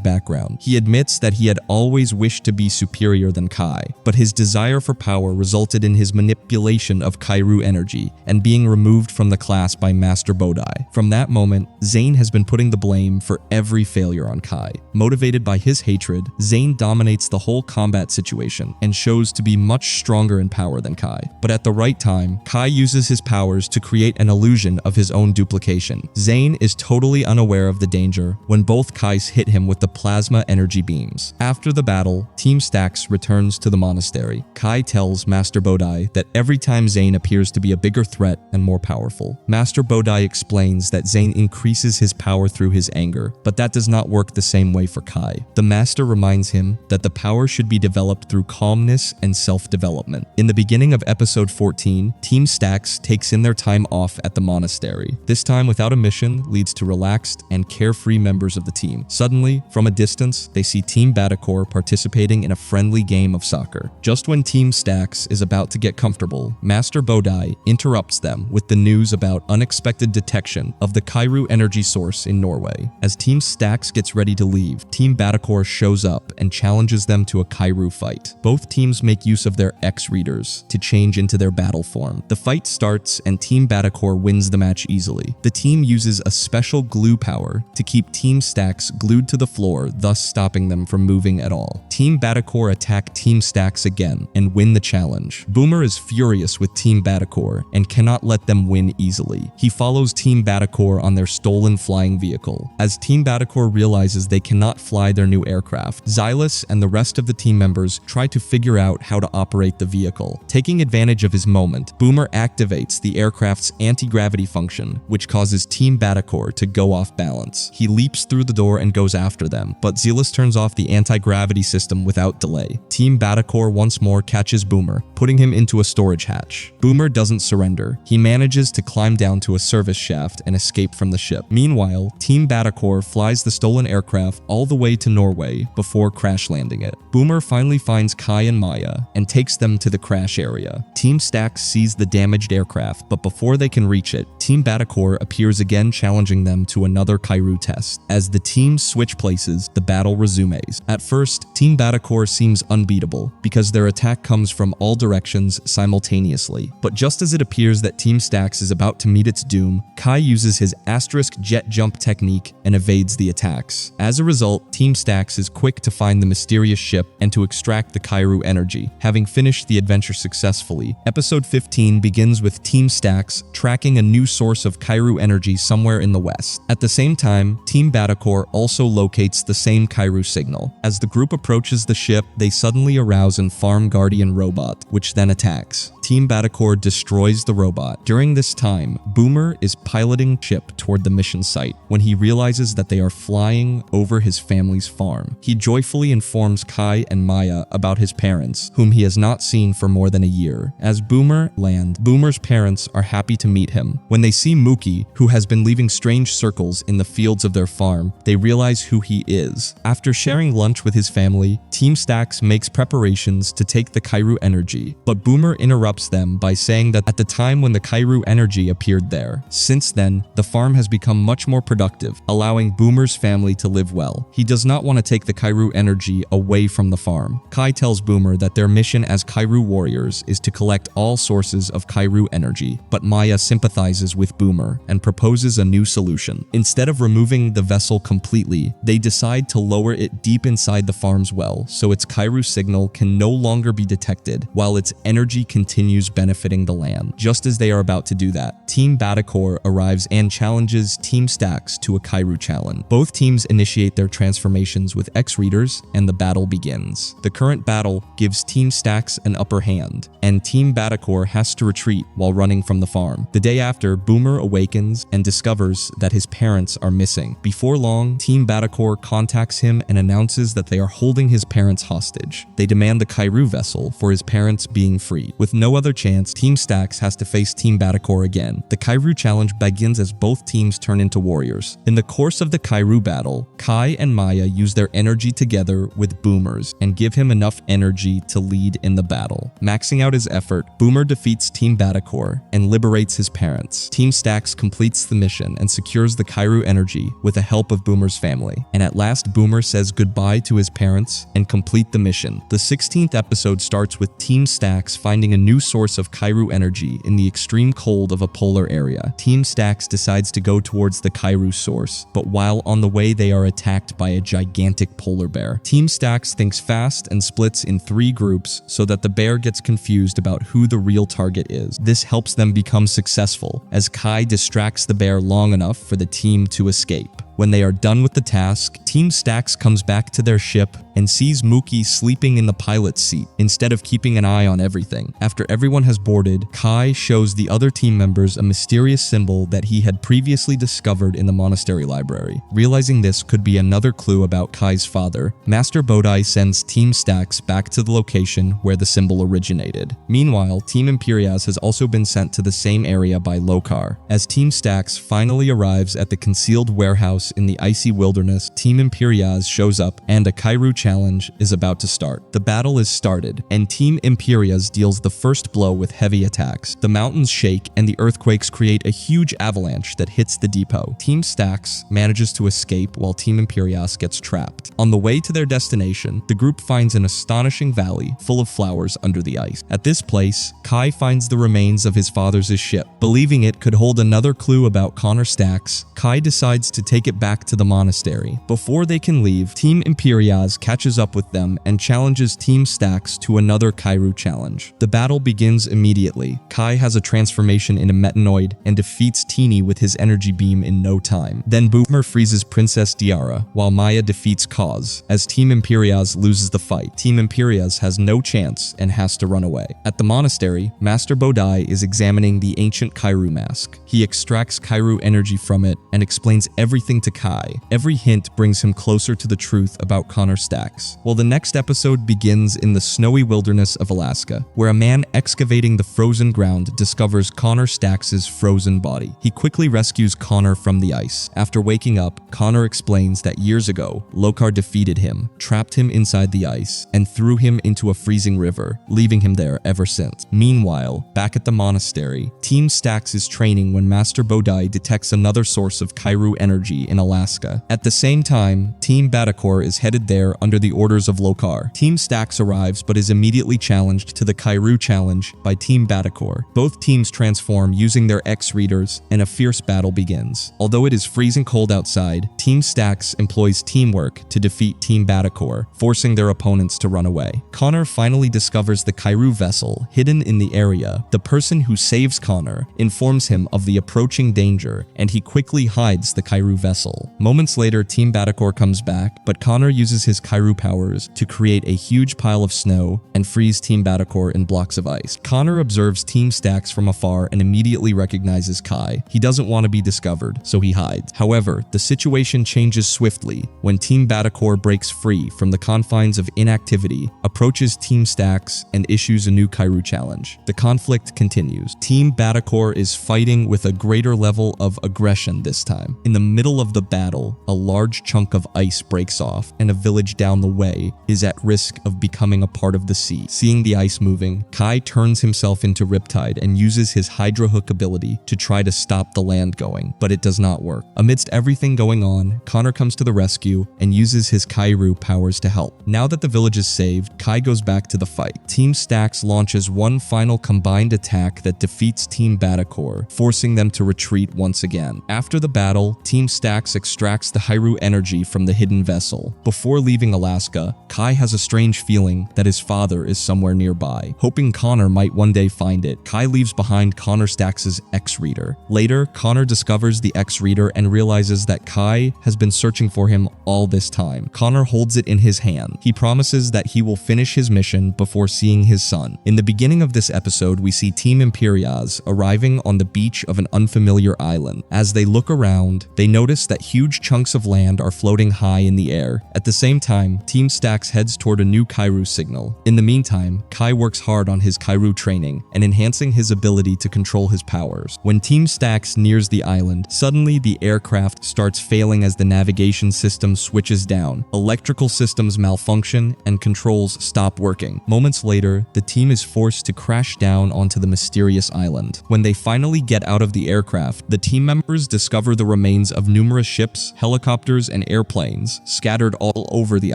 background. He admits that he had always wished to be superior than Kai, but his desire for power resulted in his manipulation of Kairu energy and being removed from the class by Master Bodai. From that moment, Zane has been putting the blame for every failure on Kai. Motivated by his hatred, Zane dominates the whole combat situation and shows to be much stronger in power than Kai. But at the right time, Kai uses his powers to create an illusion of his own duplication. Zane is totally unaware of the danger when both Kais hit him with the plasma energy beams. After the battle, Team Stax returns to the monastery. Kai tells Master Bodai that every time Zane appears to be a bigger threat and more powerful. Master Bodai explains that Zane increases his power through his anger, but that does not work the same way for Kai. The Master reminds him that the power should be developed through calmness and self-development. In the beginning of episode 14, Team Stax takes in their time off at the monastery. This time without a mission leads to relaxed and carefree members of the team. Suddenly, from a distance, they see Team Batacore participating in a friendly game of soccer. Just when Team Stax is about to get comfortable, Master Bodai interrupts them with the news about unexpected detection of the Kairu energy source in Norway. As Team Stax gets ready to leave, Team Batacore shows up and challenges them to a Kairu fight. Both teams make use of their X-readers to change into their battle form. The fight starts and Team Batacore wins the match easily. The team uses a special glue power to keep Team Stax glued to the floor, thus stopping them from moving at all. Team Batacore attack Team Stax again and win the challenge. Boomer is furious with Team Batacore and cannot let them win easily. He follows Team Batacore on their stolen flying vehicle. As Team Batacore realizes they cannot fly their new aircraft, Xylus and the rest of the team members try to figure out how to operate the vehicle. Taking advantage of his moment, Boomer activates the aircraft's anti-gravity function, which causes Team Batacore to go off balance. He leaps through the door and goes after them, but Xylus turns off the anti-gravity system without delay. Team Batacore once more catches Boomer, putting him into a storage hatch. Boomer doesn't surrender. He manages to climb down to a service shaft and escape from the ship. Meanwhile, Team Batacore flies the stolen aircraft all the way to Norway before crash landing it. Boomer finally finds Kai and Maya and takes them to the crash area. Team Stax sees the damaged aircraft, but before they can reach it, Team Batacore appears again challenging them to another Kairu test. As the teams switch places, the battle resumes. At first, Team Batacore seems unbeatable because their attack comes from all directions simultaneously. But just as it appears that Team Stax is about to meet its doom, Kai uses his asterisk jet jump technique and evades the attacks. As a result, Team Stax is quick to find the mysterious ship and to extract the Kairu energy. Having finished the adventure successfully, episode 15 begins with Team Stax tracking a new source of Kairu energy somewhere in the west. At the same time, Team Batacore also locates the same Kairu signal. As the group approaches approaches the ship, they suddenly arouse an farm guardian robot, which then attacks. Team Badacore destroys the robot. During this time, Boomer is piloting ship toward the mission site when he realizes that they are flying over his family's farm. He joyfully informs Kai and Maya about his parents, whom he has not seen for more than a year. As Boomer lands, Boomer's parents are happy to meet him. When they see Mookie, who has been leaving strange circles in the fields of their farm, they realize who he is. After sharing lunch with his family, Team Stax makes preparations to take the Kairu energy, but Boomer interrupts them by saying that at the time when the Kairu energy appeared there. Since then, the farm has become much more productive, allowing Boomer's family to live well. He does not want to take the Kairu energy away from the farm. Kai tells Boomer that their mission as Kairu warriors is to collect all sources of Kairu energy, but Maya sympathizes with Boomer and proposes a new solution. Instead of removing the vessel completely, they decide to lower it deep inside the farm's well so its Kairu signal can no longer be detected while its energy continues benefiting the land. Just as they are about to do that, Team Badacore arrives and challenges Team Stax to a Kairu challenge. Both teams initiate their transformations with X-Readers, and the battle begins. The current battle gives Team Stax an upper hand, and Team Badacore has to retreat while running from the farm. The day after, Boomer awakens and discovers that his parents are missing. Before long, Team Badacore contacts him and announces that they are holding his parents hostage. They demand the Kairu vessel for his parents being freed. With no other chance, Team Stax has to face Team Badacore again. The Kairu challenge begins as both teams turn into warriors. In the course of the Kairu battle, Kai and Maya use their energy together with Boomer's and give him enough energy to lead in the battle. Maxing out his effort, Boomer defeats Team Badacore and liberates his parents. Team Stax completes the mission and secures the Kairu energy with the help of Boomer's family. And at last, Boomer says goodbye to his parents and complete the mission. The 16th episode starts with Team Stax finding a new source of Kairu energy in the extreme cold of a polar area. Team Stax decides to go towards the Kairu source, but while on the way they are attacked by a gigantic polar bear. Team Stax thinks fast and splits in 3 groups so that the bear gets confused about who the real target is. This helps them become successful, as Kai distracts the bear long enough for the team to escape. When they are done with the task, Team Stax comes back to their ship and sees Mookie sleeping in the pilot's seat instead of keeping an eye on everything. After everyone has boarded, Kai shows the other team members a mysterious symbol that he had previously discovered in the monastery library. Realizing this could be another clue about Kai's father, Master Bodai sends Team Stax back to the location where the symbol originated. Meanwhile, Team Imperiaz has also been sent to the same area by Lokar. As Team Stax finally arrives at the concealed warehouse in the icy wilderness, Team Imperiaz shows up and a Kairu challenge is about to start. The battle is started, and Team Imperiaz deals the first blow with heavy attacks. The mountains shake and the earthquakes create a huge avalanche that hits the depot. Team Stax manages to escape while Team Imperiaz gets trapped. On the way to their destination, the group finds an astonishing valley full of flowers under the ice. At this place, Kai finds the remains of his father's ship. Believing it could hold another clue about Connor Stax, Kai decides to take it back to the monastery. Before they can leave, Team Imperiaz catches up with them and challenges Team Stax to another Kairu challenge. The battle begins immediately. Kai has a transformation into Metanoid and defeats Teeny with his energy beam in no time. Then Boomer freezes Princess Diara, while Maya defeats Cause. As Team Imperiaz loses the fight, Team Imperiaz has no chance and has to run away. At the monastery, Master Bodai is examining the ancient Kairu mask. He extracts Kairu energy from it and explains everything to Kai. Every hint brings him closer to the truth about Connor Stax. Well, the next episode begins in the snowy wilderness of Alaska, where a man excavating the frozen ground discovers Connor Stax's frozen body. He quickly rescues Connor from the ice. After waking up, Connor explains that years ago, Lokar defeated him, trapped him inside the ice, and threw him into a freezing river, leaving him there ever since. Meanwhile, back at the monastery, Team Stax is training when Master Bodai detects another source of Kairu energy in Alaska. At the same time, Team Badacore is headed there under the orders of Lokar. Team Stax arrives but is immediately challenged to the Kairu challenge by Team Badacore. Both teams transform using their X-Readers and a fierce battle begins. Although it is freezing cold outside, Team Stax employs teamwork to defeat Team Badacore, forcing their opponents to run away. Connor finally discovers the Kairu vessel hidden in the area. The person who saves Connor informs him of the approaching danger, and he quickly hides the Kairu vessel. vessel. Moments later, Team Badakor comes back, but Connor uses his Kairu powers to create a huge pile of snow and freeze Team Badakor in blocks of ice. Connor observes Team Stax from afar and immediately recognizes Kai. He doesn't want to be discovered, so he hides. However, the situation changes swiftly when Team Badakor breaks free from the confines of inactivity, approaches Team Stax, and issues a new Kairu challenge. The conflict continues. Team Badakor is fighting with a greater level of aggression this time. In the middle of the battle, a large chunk of ice breaks off, and a village down the way is at risk of becoming a part of the sea. Seeing the ice moving, Kai turns himself into Riptide and uses his Hydra Hook ability to try to stop the land going, but it does not work. Amidst everything going on, Connor comes to the rescue and uses his Kairu powers to help. Now that the village is saved, Kai goes back to the fight. Team Stax launches one final combined attack that defeats Team Badakor, forcing them to retreat once again. After the battle, Team Stax extracts the Hyrule energy from the hidden vessel. Before leaving Alaska, Kai has a strange feeling that his father is somewhere nearby. Hoping Connor might one day find it, Kai leaves behind Connor Stax's X-Reader. Later, Connor discovers the X-Reader and realizes that Kai has been searching for him all this time. Connor holds it in his hand. He promises that he will finish his mission before seeing his son. In the beginning of this episode, we see Team Imperiaz arriving on the beach of an unfamiliar island. As they look around, they notice that huge chunks of land are floating high in the air. At the same time, Team Stax heads toward a new Kairu signal. In the meantime, Kai works hard on his Kairu training and enhancing his ability to control his powers. When Team Stax nears the island, suddenly the aircraft starts failing as the navigation system switches down. Electrical systems malfunction and controls stop working. Moments later, the team is forced to crash down onto the mysterious island. When they finally get out of the aircraft, the team members discover the remains of numerous ships, helicopters, and airplanes scattered all over the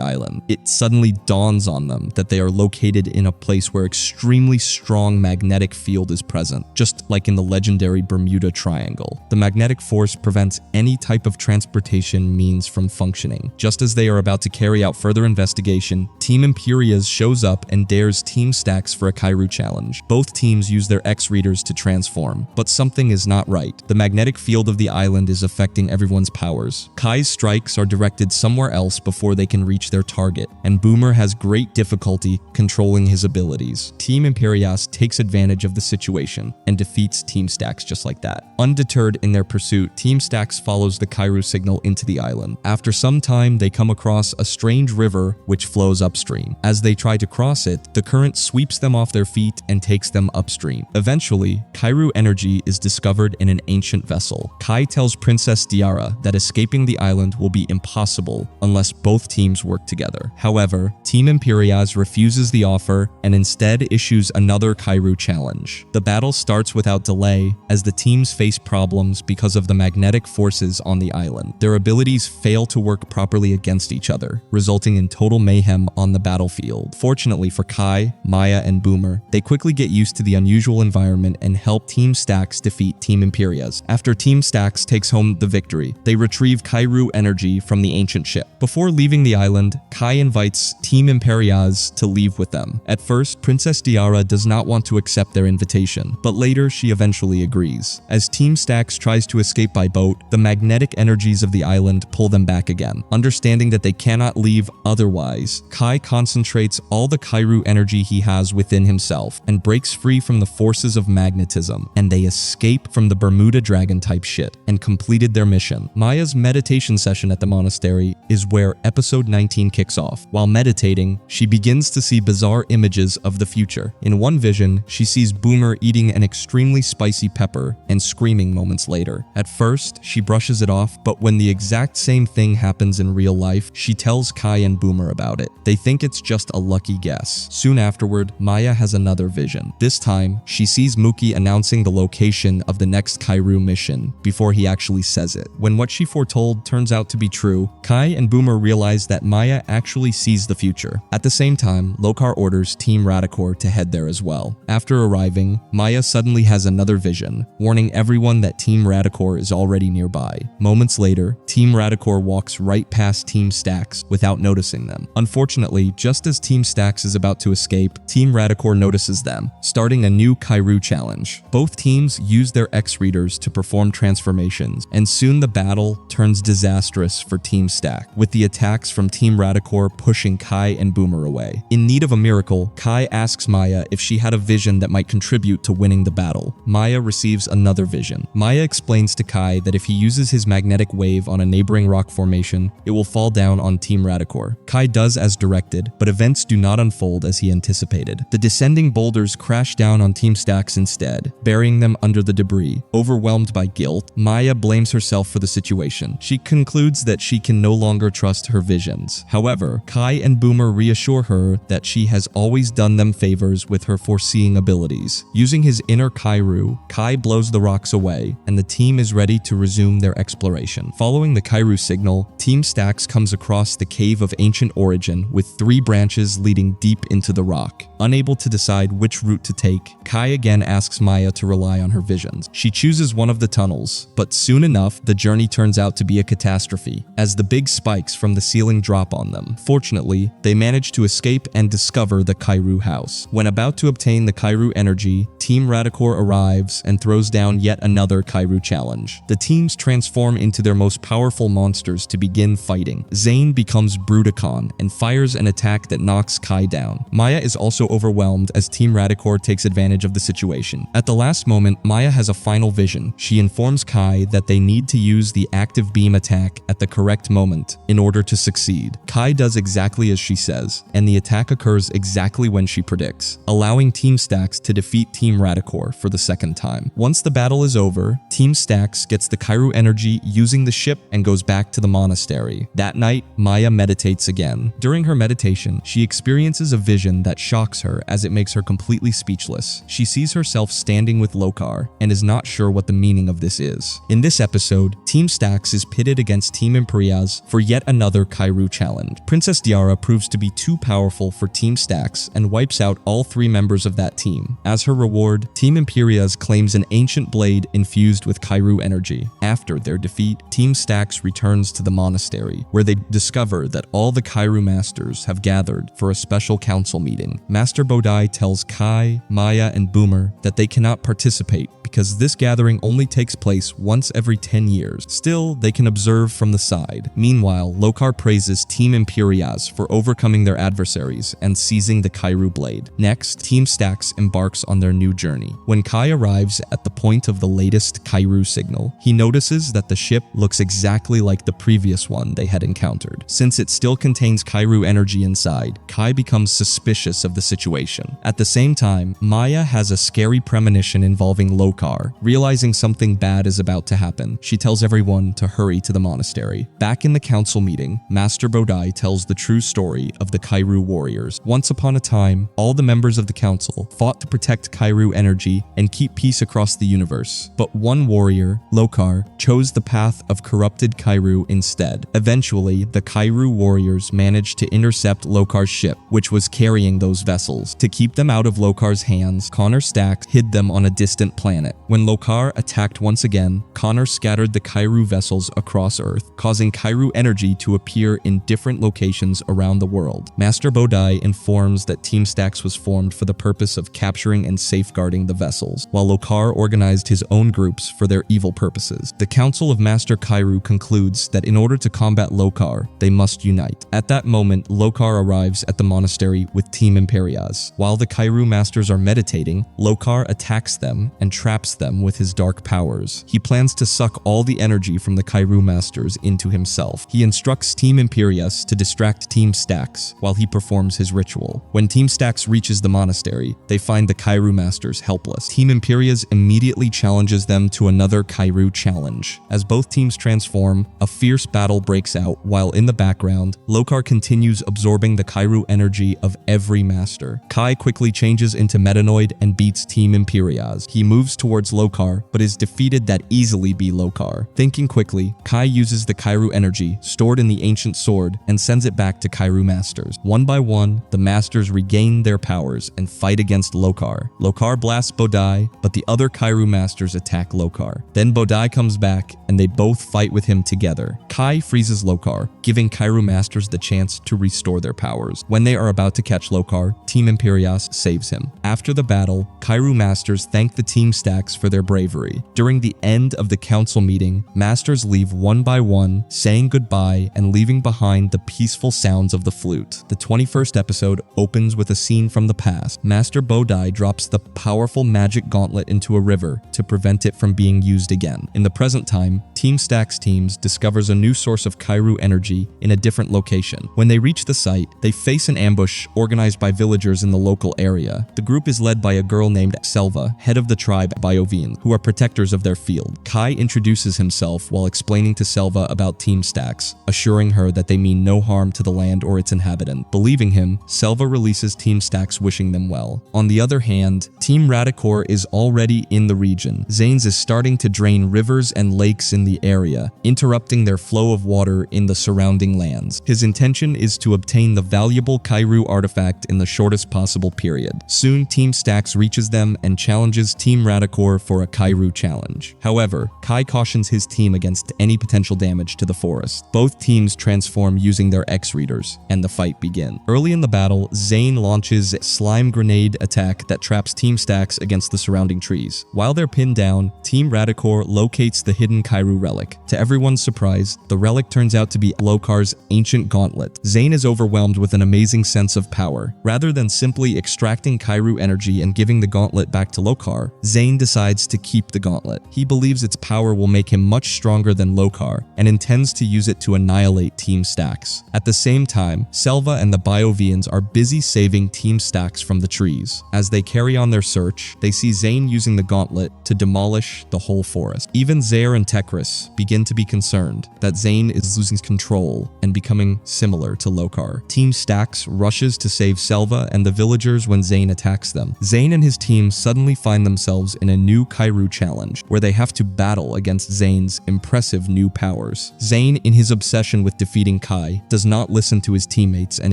island. It suddenly dawns on them that they are located in a place where extremely strong magnetic field is present, just like in the legendary Bermuda Triangle. The magnetic force prevents any type of transportation means from functioning. Just as they are about to carry out further investigation, Team Imperiaz shows up and dares Team Stax for a Kairu challenge. Both teams use their X-Readers to transform, but something is not right. The magnetic field of the island is affecting everyone's powers. Kai's strikes are directed somewhere else before they can reach their target, and Boomer has great difficulty controlling his abilities. Team Imperiaz takes advantage of the situation and defeats Team Stax just like that. Undeterred in their pursuit, Team Stax follows the Kairu signal into the island. After some time, they come across a strange river which flows upstream. As they try to cross it, the current sweeps them off their feet and takes them upstream. Eventually, Kairu energy is discovered in an ancient vessel. Kai tells Princess Diara that escaping the island will be impossible unless both teams work together. However, Team Imperiaz refuses the offer and instead issues another Kairu challenge. The battle starts without delay as the teams face problems because of the magnetic forces on the island. Their abilities fail to work properly against each other, resulting in total mayhem on the battlefield. Fortunately for Kai, Maya, and Boomer, they quickly get used to the unusual environment and help Team Stax defeat Team Imperiaz. After Team Stax takes home the victory, they retrieve Kairu energy from the ancient ship. Before leaving the island, Kai invites Team Imperiaz to leave with them. At first, Princess Diara does not want to accept their invitation, but later she eventually agrees. As Team Stax tries to escape by boat, the magnetic energies of the island pull them back again. Understanding that they cannot leave otherwise, Kai concentrates all the Kairu energy he has within himself and breaks free from the forces of magnetism, and they escape from the Bermuda Dragon type shit and completed their mission. Maya's meditation session at the monastery is where episode 19 kicks off. While meditating, she begins to see bizarre images of the future. In one vision, she sees Boomer eating an extremely spicy pepper and screaming moments later. At first, she brushes it off, but when the exact same thing happens in real life, she tells Kai and Boomer about it. They think it's just a lucky guess. Soon afterward, Maya has another vision. This time, she sees Mookie announcing the location of the next Kairu mission before he actually says it. When what she foretold turns out to be true, Kai and Boomer realize that Maya actually sees the future. future. At the same time, Lokar orders Team Radakor to head there as well. After arriving, Maya suddenly has another vision, warning everyone that Team Radakor is already nearby. Moments later, Team Radakor walks right past Team Stax without noticing them. Unfortunately, just as Team Stax is about to escape, Team Radakor notices them, starting a new Kairu challenge. Both teams use their X-Readers to perform transformations, and soon the battle turns disastrous for Team Stax, with the attacks from Team Radakor pushing Kai and Boomer away. In need of a miracle, Kai asks Maya if she had a vision that might contribute to winning the battle. Maya receives another vision. Maya explains to Kai that if he uses his magnetic wave on a neighboring rock formation, it will fall down on Team Radakor. Kai does as directed, but events do not unfold as he anticipated. The descending boulders crash down on Team Stax instead, burying them under the debris. Overwhelmed by guilt, Maya blames herself for the situation. She concludes that she can no longer trust her visions. However, Kai and Boomer reassure her that she has always done them favors with her foreseeing abilities. Using his inner Kairu, Kai blows the rocks away, and the team is ready to resume their exploration. Following the Kairu signal, Team Stax comes across the Cave of Ancient Origin with 3 branches leading deep into the rock. Unable to decide which route to take, Kai again asks Maya to rely on her visions. She chooses one of the tunnels, but soon enough, the journey turns out to be a catastrophe, as the big spikes from the ceiling drop on them. Fortunately, they manage to escape and discover the Kairu house. When about to obtain the Kairu energy, Team Radakor arrives and throws down yet another Kairu challenge. The teams transform into their most powerful monsters to begin fighting. Zane becomes Bruticon and fires an attack that knocks Kai down. Maya is also overwhelmed as Team Radakor takes advantage of the situation. At the last moment, Maya has a final vision. She informs Kai that they need to use the active beam attack at the correct moment in order to succeed. Kai does exactly as she says, and the attack occurs exactly when she predicts, allowing Team Stax to defeat Team Radakor for the second time. Once the battle is over, Team Stax gets the Kairu energy using the ship and goes back to the monastery. That night, Maya meditates again. During her meditation, she experiences a vision that shocks her as it makes her completely speechless. She sees herself standing with Lokar and is not sure what the meaning of this is. In this episode, Team Stax is pitted against Team Imperiaz for yet another Kairu challenge. Princess Diara proves to be too powerful for Team Stax and wipes out all 3 members of that team. As her reward, Team Imperiaz claims an ancient blade infused with Kairu energy. After their defeat, Team Stax returns to the monastery, where they discover that all the Kairu masters have gathered for a special council meeting. Master Bodai tells Kai, Maya, and Boomer that they cannot participate because this gathering only takes place once every 10 years. Still, they can observe from the side. Meanwhile, Lokar praises Team Imperiaz for overcoming their adversaries and seizing the Kairu blade. Next, Team Stax embarks on their new journey. When Kai arrives at the point of the latest Kairu signal, he notices that the ship looks exactly like the previous one they had encountered. Since it still contains Kairu energy inside, Kai becomes suspicious of the situation. At the same time, Maya has a scary premonition involving Lokar. Realizing something bad is about to happen, she tells everyone to hurry to the monastery. Back in the council meeting, Master Bodai tells the true story of the Kairu warriors. Once upon a time, all the members of the council fought to protect Kairu energy and keep peace across the universe. But one warrior, Lokar, chose the path of corrupted Kairu instead. Eventually, the Kairu warriors managed to intercept Lokar's ship, which was carrying those vessels. To keep them out of Lokar's hands, Connor Stax hid them on a distant planet. When Lokar attacked once again, Connor scattered the Kairu vessels across Earth, causing Kairu energy to appear in different locations around the world. Master Bodai informs that Team Stax was formed for the purpose of capturing and safeguarding the vessels, while Lokar organized his own groups for their evil purposes. The Council of Master Kairu concludes that in order to combat Lokar, they must unite. At that moment, Lokar arrives at the monastery with Team Imperiaz. While the Kairu masters are meditating, Lokar attacks them and traps them with his dark powers. He plans to suck all the energy from the Kairu masters into himself. He instructs Team Imperius to distract Team Stax while he performs his ritual. When Team Stax reaches the monastery, they find the Kairu masters helpless. Team Imperius immediately challenges them to another Kairu challenge. As both teams transform, a fierce battle breaks out, while in the background, Lokar continues absorbing the Kairu energy of every master. Kai quickly changes into Metanoid and beats Team Imperiaz. He moves towards Lokar, but is defeated that easily be Lokar. Thinking quickly, Kai uses the Kairu energy stored in the ancient sword and sends it back to Kairu Masters. One by one, the Masters regain their powers and fight against Lokar. Lokar blasts Bodai, but the other Kairu Masters attack Lokar. Then Bodai comes back, and they both fight with him together. Kai freezes Lokar, giving Kairu Masters the chance to restore their powers. When they are about to catch Lokar, Team Imperios saves him. After the battle, Kairu Masters thank the Team Stacks for their bravery. During the end of the council meeting, Masters leave one by one, saying goodbye and leaving behind the peaceful sounds of the flute. The 21st episode opens with a scene from the past. Master Bodai drops the powerful magic gauntlet into a river to prevent it from being used again. In the present time, Team Stacks teams discovers a new source of Kairu energy in a different location. When they reach the site, they face an ambush organized by villagers in the local area. The group is led by a girl named Selva, head of the tribe Biovian, who are protectors of their field. Kai introduces himself while explaining to Selva about Team Stacks, assuring her that they mean no harm to the land or its inhabitant. Believing him, Selva releases Team Stacks, wishing them well. On the other hand, Team Redakai is already in the region. Zanes is starting to drain rivers and lakes in the area, interrupting their flow of water in the surrounding lands. His intention is to obtain the valuable Kairu artifact in the shortest possible period. Soon, Team Stacks reaches them and challenges Team Redakai for a Kairu challenge. However, Kai cautions his team against any potential damage to the forest. Both teams transform using their X-Readers, and the fight begins. Early in the battle, Zane launches a slime grenade attack that traps Team Stacks against the surrounding trees. While they're pinned down, Team Redakai locates the hidden Kairu relic. To everyone's surprise, the relic turns out to be Lokar's ancient gauntlet. Zane is overwhelmed with an amazing sense of power. Rather than simply extracting Kairu energy and giving the gauntlet back to Lokar, Zane decides to keep the gauntlet. He believes its power will make him much stronger than Lokar and intends to use it to annihilate Team Stacks. At the same time, Selva and the Biovians are busy saving Team Stacks from the trees. As they carry on their search, they see Zane using the gauntlet to demolish the whole forest. Even Zaire and Tekris begin to be concerned that Zane is losing control and becoming similar to Lokar. Team Stacks rushes to save Selva and the villagers when Zane attacks them. Zane and his team suddenly find themselves in a new Kairu challenge, where they have to battle against Zane's impressive new powers. Zane, in his obsession with defeating Kai, does not listen to his teammates and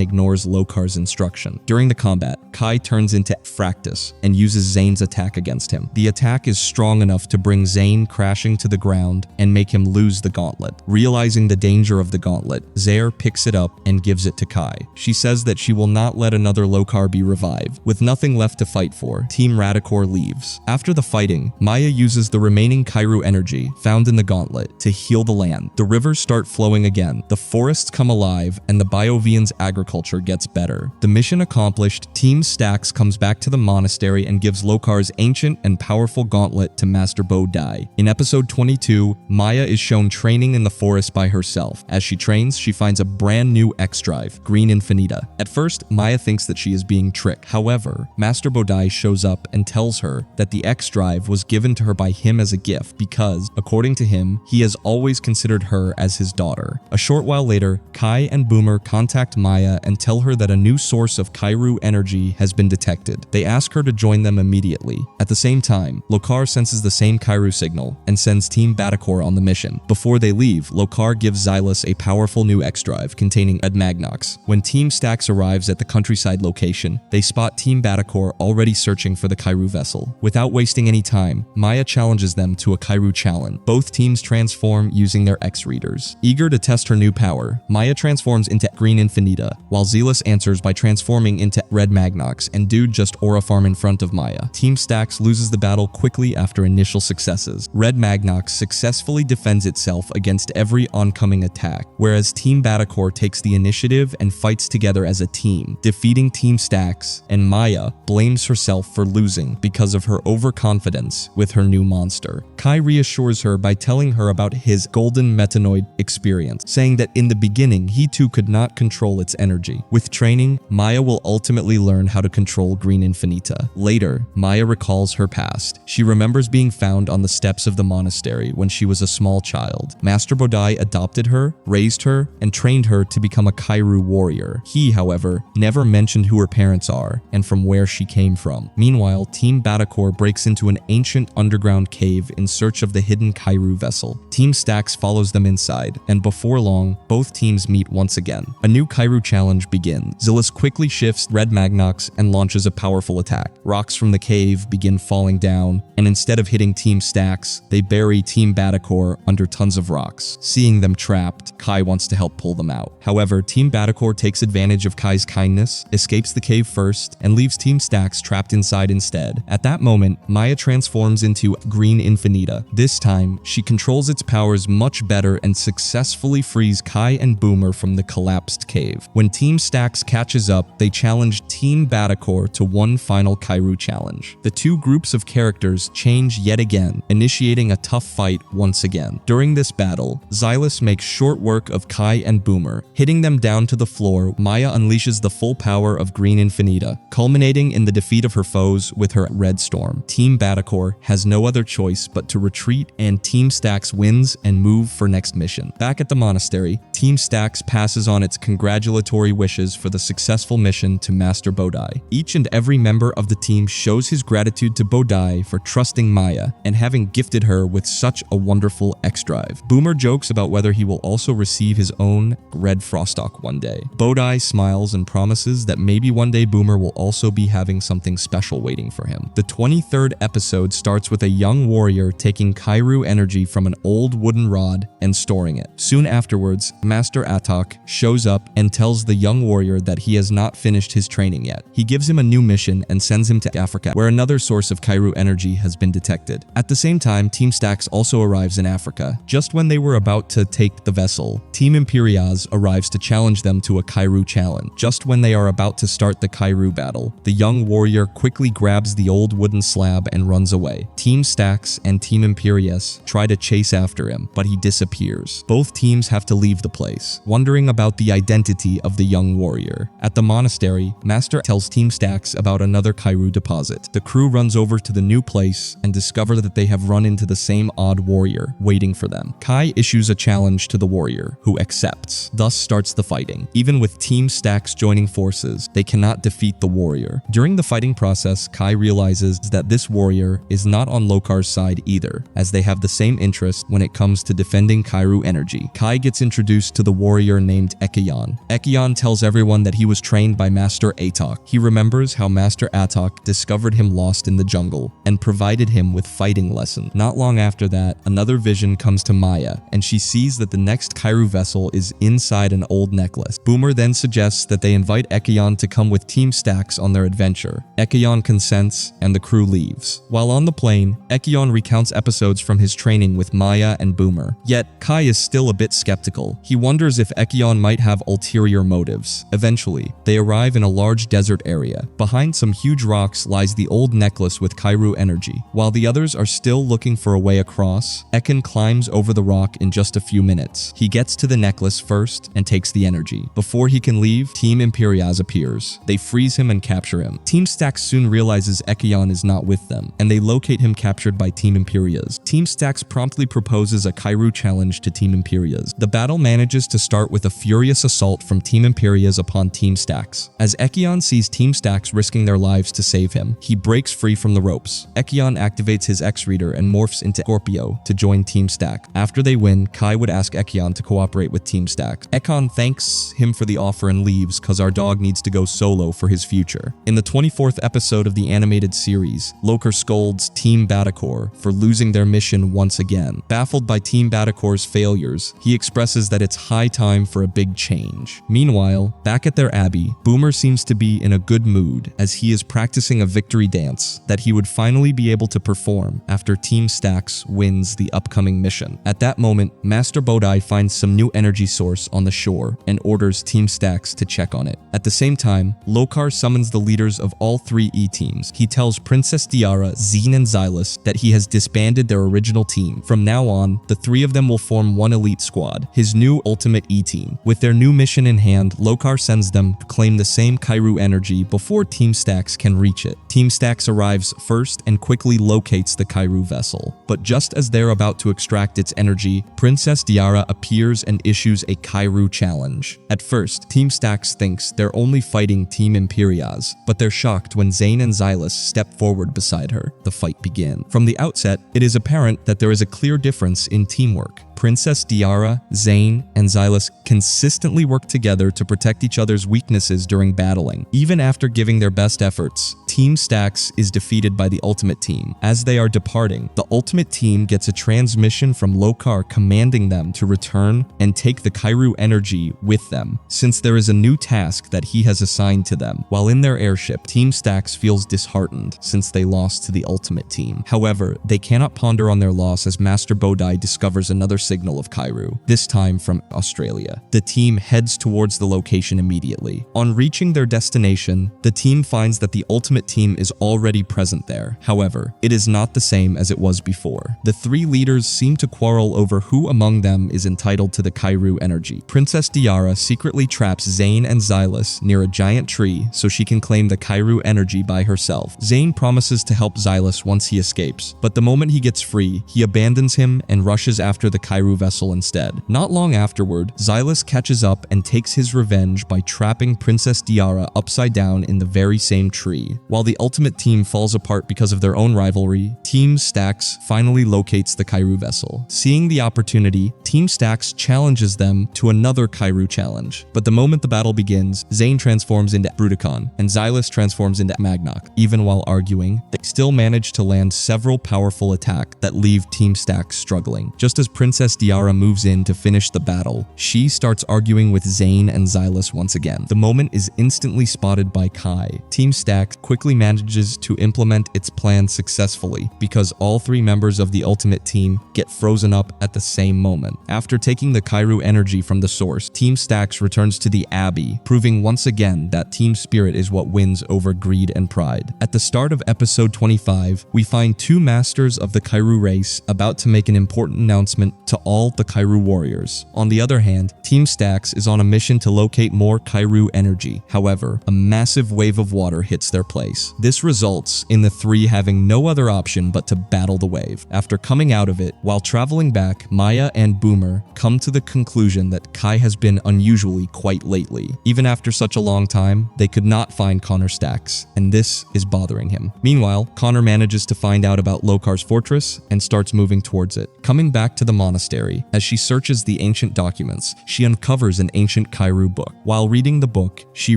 ignores Lokar's instruction. During the combat, Kai turns into Fractus and uses Zane's attack against him. The attack is strong enough to bring Zane crashing to the ground and make him lose the gauntlet. Realizing the danger of the gauntlet, Zaire picks it up and gives it to Kai. She says that she will not let another Lokar be revived. With nothing left to fight for, Team Redakai leaves. After the fighting, Maya uses the remaining Kairu energy found in the gauntlet to heal the land. The rivers start flowing again, the forests come alive, and the Biovians' agriculture gets better. The mission accomplished, Team Stacks comes back to the monastery and gives Lokar's ancient and powerful gauntlet to Master Bodai. In episode 22, Maya is shown training in the forest by herself. As she trains, she finds a brand new X-Drive, Green Infinita. At first, Maya thinks that she is being tricked. However, Master Bodai shows up and tells her that the X-Drive was given to her by him as a gift because, according to him, he has always considered her as his daughter. A short while later, Kai and Boomer contact Maya and tell her that a new source of Kairu energy has been detected. They ask her to join them immediately. At the same time, Lokar senses the same Kairu signal and sends Team Redakai on the mission. Before they leave, Lokar gives Xylus a powerful new X-Drive containing Admagnox. When Team Stacks arrives at the countryside location, they spot Team Redakai already searching for the Kairu vessel. Without wasting any time, Maya challenges them to a Kairu challenge. Both teams transform using their X-Readers. Eager to test her new power, Maya transforms into Green Infinita, while Xylus answers by transforming into Red Magnox, and Dude just aura farm in front of Maya. Team Stacks loses the battle quickly after initial successes. Red Magnox successfully defends itself against every oncoming attack, whereas Team Redakai takes the initiative and fights together as a team, defeating Team Stacks, and Maya blames herself for losing because of her overconfidence with her new monster. Kai reassures her by telling her about his golden metanoid experience, saying that in the beginning he too could not control its energy. With training, Maya will ultimately learn how to control Green Infinita. Later, Maya recalls her past. She remembers being found on the steps of the monastery when she was a small child. Master Bodai adopted her, raised her, and trained her to become a Kairu warrior. He, however, never mentioned who her parents are and from where she came from. Meanwhile, Team Redakai breaks into an ancient underground cave in search of the hidden Kairu vessel. Team Stacks follows them inside, and before long, both teams meet once again. A new new Kairu challenge begins. Zillus quickly shifts Red Magnox and launches a powerful attack. Rocks from the cave begin falling down, and instead of hitting Team Stax, they bury Team Batacore under tons of rocks. Seeing them trapped, Kai wants to help pull them out. However, Team Batacore takes advantage of Kai's kindness, escapes the cave first, and leaves Team Stax trapped inside instead. At that moment, Maya transforms into Green Infinita. This time, she controls its powers much better and successfully frees Kai and Boomer from the collapsed cave. When Team Stax catches up, they challenge Team Batacore to one final Kairu challenge. The two groups of characters change yet again, initiating a tough fight once again. During this battle, Xylus makes short work of Kai and Boomer. Hitting them down to the floor, Maya unleashes the full power of Green Infinita, culminating in the defeat of her foes with her Red Storm. Team Batacore has no other choice but to retreat, and Team Stax wins and move for next mission. Back at the monastery, Team Stax passes on its congratulatory wishes for the successful mission to Master Bodai. Each and every member of the team shows his gratitude to Bodai for trusting Maya and having gifted her with such a wonderful X-Drive. Boomer jokes about whether he will also receive his own Red Frostock one day. Bodai smiles and promises that maybe one day Boomer will also be having something special waiting for him. The 23rd episode starts with a young warrior taking Kairu energy from an old wooden rod and storing it. Soon afterwards, Master Atok shows up and tells the young warrior that he has not finished his training yet. He gives him a new mission and sends him to Africa, where another source of Kairu energy has been detected. At the same time, Team Stax also arrives in Africa. Just when they were about to take the vessel, Team Imperiaz arrives to challenge them to a Kairu challenge. Just when they are about to start the Kairu battle, the young warrior quickly grabs the old wooden slab and runs away. Team Stax and Team Imperiaz try to chase after him, but he disappears. Both teams have to leave the place, wondering about the identity of the young warrior. At the monastery, Master tells Team Stax about another Kairu deposit. The crew runs over to the new place and discover that they have run into the same odd warrior waiting for them. Kai issues a challenge to the warrior, who accepts. Thus starts the fighting. Even with Team Stax joining forces, they cannot defeat the warrior. During the fighting process, Kai realizes that this warrior is not on Lokar's side either, as they have the same interest when it comes to defending Kairu energy. Kai gets introduced to the warrior named Ekion. Ekion tells everyone that he was trained by Master Atok. He remembers how Master Atok discovered him lost in the jungle and provided him with fighting lessons. Not long after that, another vision comes to Maya, and she sees that the next Kairu vessel is inside an old necklace. Boomer then suggests that they invite Ekion to come with Team Stax on their adventure. Ekion consents, and the crew leaves. While on the plane, Ekion recounts episodes from his training with Maya and Boomer. Yet, Kai is still a bit skeptical. He wonders if Ekion might have ulterior motives. Eventually, they arrive in a large desert area. Behind some huge rocks lies the old necklace with Kairu energy. While the others are still looking for a way across, Ekin climbs over the rock in just a few minutes. He gets to the necklace first and takes the energy. Before he can leave, Team Imperiaz appears. They freeze him and capture him. Team Stax soon realizes Ekion is not with them, and they locate him captured by Team Imperiaz. Team Stax promptly proposes a Kairu challenge to Team Imperiaz. The battle manages to start with a furious assault from Team Imperiaz upon Team Stax. As Ekion sees Team Stax risking their lives to save him, he breaks free from the ropes. Ekion activates his X-Reader and morphs into Scorpio to join Team Stax. After they win, Kai would ask Ekion to cooperate with Team Stax. Ekion thanks him for the offer and leaves cause our dog needs to go solo for his future. In the 24th episode of the animated series, Lokar scolds Team Batacore for losing their mission once again. Baffled by Team Batacore's failures, he expresses that it's high time for a big change. Meanwhile, back at their abbey, Boomer seems to be in a good mood as he is practicing a victory dance that he would finally be able to perform after Team Stax wins the upcoming mission. At that moment, Master Bodai finds some new energy source on the shore and orders Team Stax to check on it. At the same time, Lokar summons the leaders of all three E-teams. He tells Princess Diara, Zine, and Xylus that he has disbanded their original team. From now on, the three of them will form one elite squad, his new ultimate E-team. With their new mission in hand, Lokar sends them to claim the same Kairu energy before Team Stax can reach it. Team Stax arrives first and quickly locates the Kairu vessel. But just as they're about to extract its energy, Princess Diara appears and issues a Kairu challenge. At first, Team Stax thinks they're only fighting Team Imperiaz, but they're shocked when Zane and Xylus step forward beside her. The fight begins. From the outset, it is apparent that there is a clear difference in teamwork. Princess Diara, Zane, and Xylus consistently work together to protect each other's weaknesses during battling. Even after giving their best efforts, Team Stax is defeated by the Ultimate Team. As they are departing, the Ultimate Team gets a transmission from Lokar commanding them to return and take the Kairu energy with them, since there is a new task that he has assigned to them. While in their airship, Team Stax feels disheartened since they lost to the Ultimate Team. However, they cannot ponder on their loss as Master Bodai discovers another signal of Kairu, this time from Australia. The team heads towards the location immediately. On reaching their destination, the team finds that the Ultimate Team is already present there. However, it is not the same as it was before. The three leaders seem to quarrel over who among them is entitled to the Kairu energy. Princess Diara secretly traps Zane and Xylus near a giant tree so she can claim the Kairu energy by herself. Zane promises to help Xylus once he escapes, but the moment he gets free, he abandons him and rushes after the Kairu vessel instead. Not long afterward, Xylus catches up and takes his revenge by trapping Princess Diara upside down in the very same tree. While the Ultimate Team falls apart because of their own rivalry, Team Stax finally locates the Kairu vessel. Seeing the opportunity, Team Stax challenges them to another Kairu challenge. But the moment the battle begins, Zane transforms into Bruticon, and Xylus transforms into Magnok. Even while arguing, they still manage to land several powerful attacks that leave Team Stax struggling. Just as Princess Diara moves in to finish the battle, she starts arguing with Zane and Xylus once again. The moment is instantly spotted by Kai. Team Stax quickly manages to implement its plan successfully because all three members of the Ultimate Team get frozen up at the same moment. After taking the Kairu energy from the source, Team Stax returns to the Abbey, proving once again that team spirit is what wins over greed and pride. At the start of episode 25, we find two masters of the Kairu race about to make an important announcement to all the Kairu warriors. On the other hand, Team Stax is on a mission to locate more Kairu energy. However, a massive wave of water hits their place. This results in the three having no other option but to battle the wave. After coming out of it, while traveling back, Maya and Boomer come to the conclusion that Kai has been unusually quite lately. Even after such a long time, they could not find Connor Stax, and this is bothering him. Meanwhile, Connor manages to find out about Lokar's fortress and starts moving towards it. Coming back to the monastery, as she searches the ancient documents, she uncovers an ancient Kairu book. While reading the book, she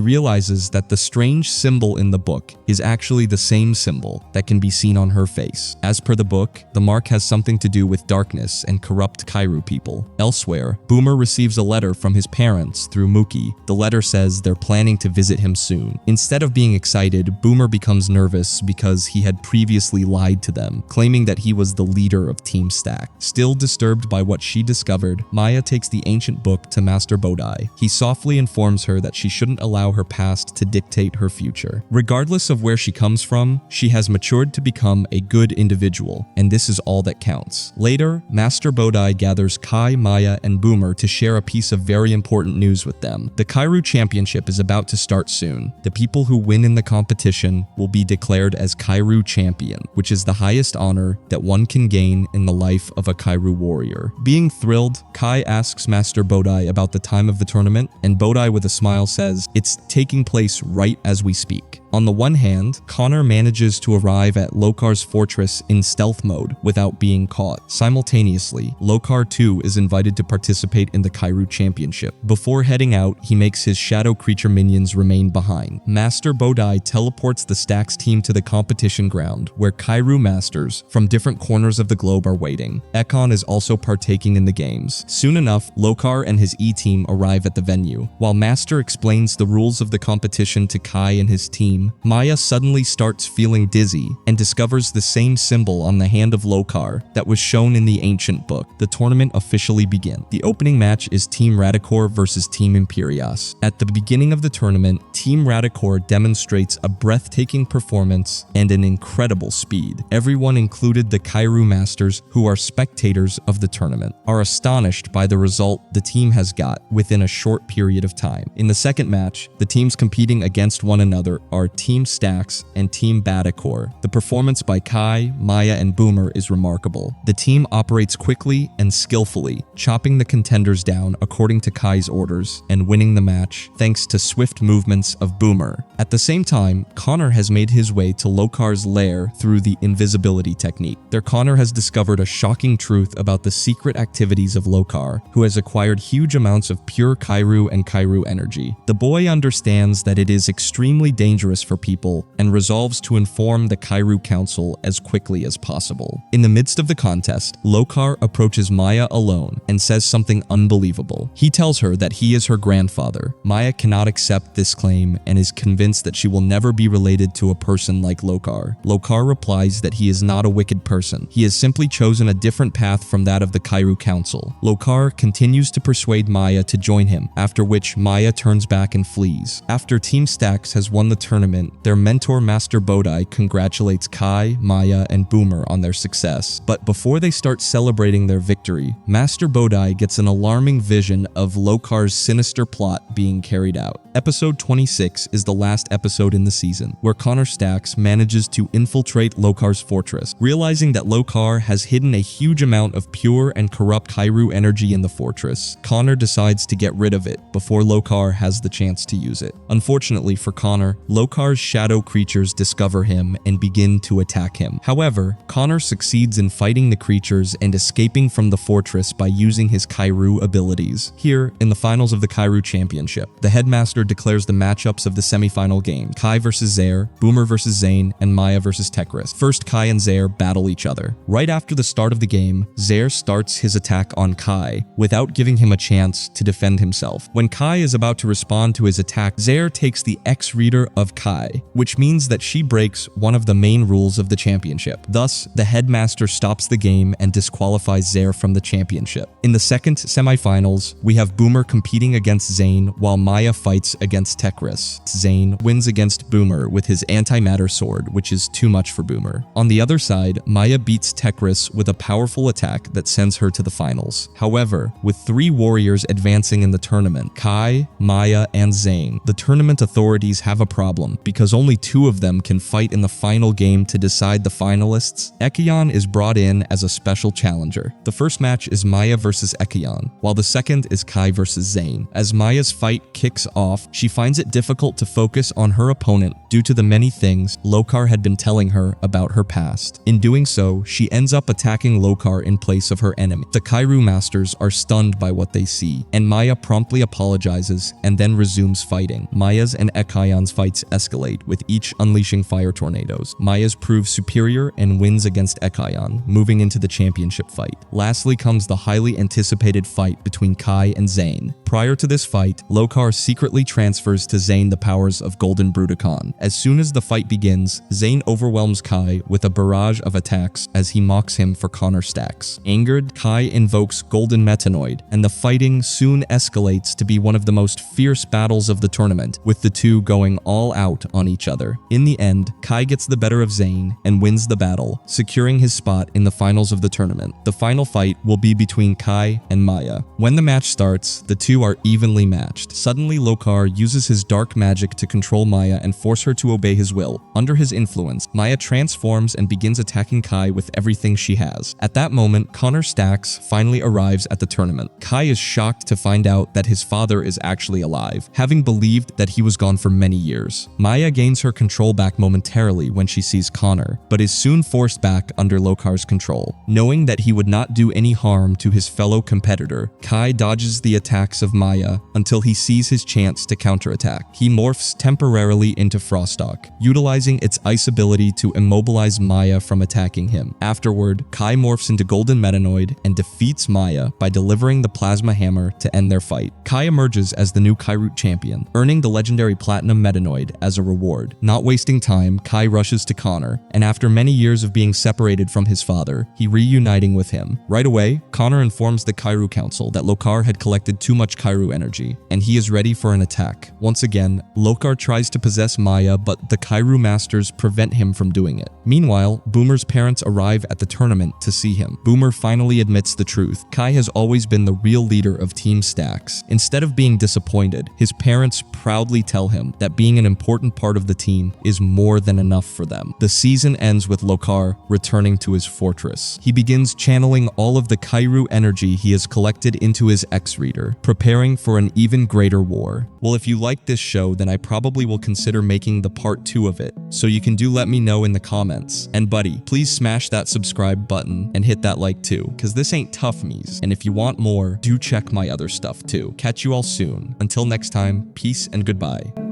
realizes that the strange symbol in the book is actually the same symbol that can be seen on her face. As per the book, the mark has something to do with darkness and corrupt Kairu people. Elsewhere, Boomer receives a letter from his parents through Mookie. The letter says they're planning to visit him soon. Instead of being excited, Boomer becomes nervous because he had previously lied to them, claiming that he was the leader of Team Stax. Still disturbed by what she discovered, Maya takes the ancient book to Master Bodai. He softly informs her that she shouldn't allow her past to dictate her future. Regardless of where she comes from, she has matured to become a good individual, and this is all that counts. Later, Master Bodai gathers Kai, Maya, and Boomer to share a piece of very important news with them. The Kairu Championship is about to start soon. The people who win in the competition will be declared as Kairu Champion, which is the highest honor that one can gain in the life of a Kairu warrior. Being thrilled, Kai asks Master Bodai about the time of the tournament, and Bodai with a smile says, "It's taking place right as we speak." On the one hand, Connor manages to arrive at Lokar's fortress in stealth mode without being caught. Simultaneously, Lokar too is invited to participate in the Kairu Championship. Before heading out, he makes his shadow creature minions remain behind. Master Bodai teleports the Stax team to the competition ground, where Kairu masters from different corners of the globe are waiting. Ekon is also partaking in the games. Soon enough, Lokar and his E-team arrive at the venue. While Master explains the rules of the competition to Kai and his team, Maya suddenly starts feeling dizzy and discovers the same symbol on the hand of Lokar that was shown in the ancient book. The tournament officially begins. The opening match is Team Radicor versus Team Imperios. At the beginning of the tournament, Team Radicor demonstrates a breathtaking performance and an incredible speed. Everyone, included the Kairu Masters, who are spectators of the tournament, are astonished by the result the team has got within a short period of time. In the second match, the teams competing against one another are Team Stax and Team Badicor. The performance by Kai, Maya, and Boomer is remarkable. The team operates quickly and skillfully, chopping the contenders down according to Kai's orders and winning the match thanks to swift movements of Boomer. At the same time, Connor has made his way to Lokar's lair through the invisibility technique. There, Connor has discovered a shocking truth about the secret activities of Lokar, who has acquired huge amounts of pure Kairu and Kairu energy. The boy understands that it is extremely dangerous for people and resolves to inform the Kairu Council as quickly as possible. In the midst of the contest, Lokar approaches Maya alone and says something unbelievable. He tells her that he is her grandfather. Maya cannot accept this claim and is convinced that she will never be related to a person like Lokar. Lokar replies that he is not a wicked person. He has simply chosen a different path from that of the Kairu Council. Lokar continues to persuade Maya to join him, after which Maya turns back and flees. After Team Stax has won the tournament, their mentor Master Bodai congratulates Kai, Maya, and Boomer on their success. But before they start celebrating their victory, Master Bodai gets an alarming vision of Lokar's sinister plot being carried out. Episode 26 is the last episode in the season, where Connor Stax manages to infiltrate Lokar's fortress. Realizing that Lokar has hidden a huge amount of pure and corrupt Kairu energy in the fortress, Connor decides to get rid of it before Lokar has the chance to use it. Unfortunately for Connor, Lokar's shadow creatures discover him and begin to attack him. However, Connor succeeds in fighting the creatures and escaping from the fortress by using his Kairu abilities. Here, in the finals of the Kairu Championship, the headmaster declares the matchups of the semi-final game: Kai versus Zaire, Boomer versus Zane, and Maya versus Tekris. First, Kai and Zaire battle each other. Right after the start of the game, Zaire starts his attack on Kai without giving him a chance to defend himself. When Kai is about to respond to his attack, Zaire takes the X-Reader of Kai, which means that she breaks one of the main rules of the championship. Thus, the headmaster stops the game and disqualifies Zaire from the championship. In the second semifinals, we have Boomer competing against Zane while Maya fights against Tekris. Zane wins against Boomer with his antimatter sword, which is too much for Boomer. On the other side, Maya beats Tekris with a powerful attack that sends her to the finals. However, with 3 warriors advancing in the tournament, Kai, Maya, and Zane, the tournament authorities have a problem because only 2 of them can fight in the final game to decide the finalists. Ekion is brought in as a special challenger. The first match is Maya versus Ekion, while the second is Kai versus Zane. As Maya's fight kicks off, she finds it difficult to focus on her opponent due to the many things Lokar had been telling her about her past. In doing so, she ends up attacking Lokar in place of her enemy. The Kairu Masters are stunned by what they see, and Maya promptly apologizes and then resumes fighting. Maya's and Ekion's fights escalate, with each unleashing fire tornadoes. Maya's proves superior and wins against Ekion, moving into the championship fight. Lastly comes the highly anticipated fight between Kai and Zane. Prior to this fight, Lokar secretly transfers to Zane the powers of Golden Bruticon. As soon as the fight begins, Zane overwhelms Kai with a barrage of attacks as he mocks him for Connor Stax. Angered, Kai invokes Golden Metanoid, and the fighting soon escalates to be one of the most fierce battles of the tournament, with the two going all out on each other. In the end, Kai gets the better of Zane and wins the battle, securing his spot in the finals of the tournament. The final fight will be between Kai and Maya. When the match starts, the two are evenly matched. Suddenly, Lokar uses his dark magic to control Maya and force her to obey his will. Under his influence, Maya transforms and begins attacking Kai with everything she has. At that moment, Connor Stax finally arrives at the tournament. Kai is shocked to find out that his father is actually alive, having believed that he was gone for many years. Maya gains her control back momentarily when she sees Connor, but is soon forced back under Lokar's control. Knowing that he would not do any harm to his fellow competitor, Kai dodges the attacks of Maya until he sees his chance to counterattack. He morphs temporarily into Frostalk, utilizing its ice ability to immobilize Maya from attacking him. Afterward, Kai morphs into Golden Metanoid and defeats Maya by delivering the Plasma Hammer to end their fight. Kai emerges as the new Kairoot champion, earning the legendary Platinum Metanoid as a reward. Not wasting time, Kai rushes to Connor, and after many years of being separated from his father, he reuniting with him. Right away, Connor informs the Kairu Council that Lokar had collected too much Kairu energy, and he is ready for an attack. Once again, Lokar tries to possess Maya, but the Kairu Masters prevent him from doing it. Meanwhile, Boomer's parents arrive at the tournament to see him. Boomer finally admits the truth. Kai has always been the real leader of Team Stax. Instead of being disappointed, his parents proudly tell him that being an important part of the team is more than enough for them. The season ends with Lokar returning to his fortress. He begins channeling all of the Kairu energy he has collected into his X-Reader, preparing for an even greater war. Well, if you like this show, then I probably will consider making the part 2 of it. So you can do let me know in the comments. And buddy, please smash that subscribe button and hit that like too, cause this ain't tough me's. And if you want more, do check my other stuff too. Catch you all soon. Until next time, peace and goodbye.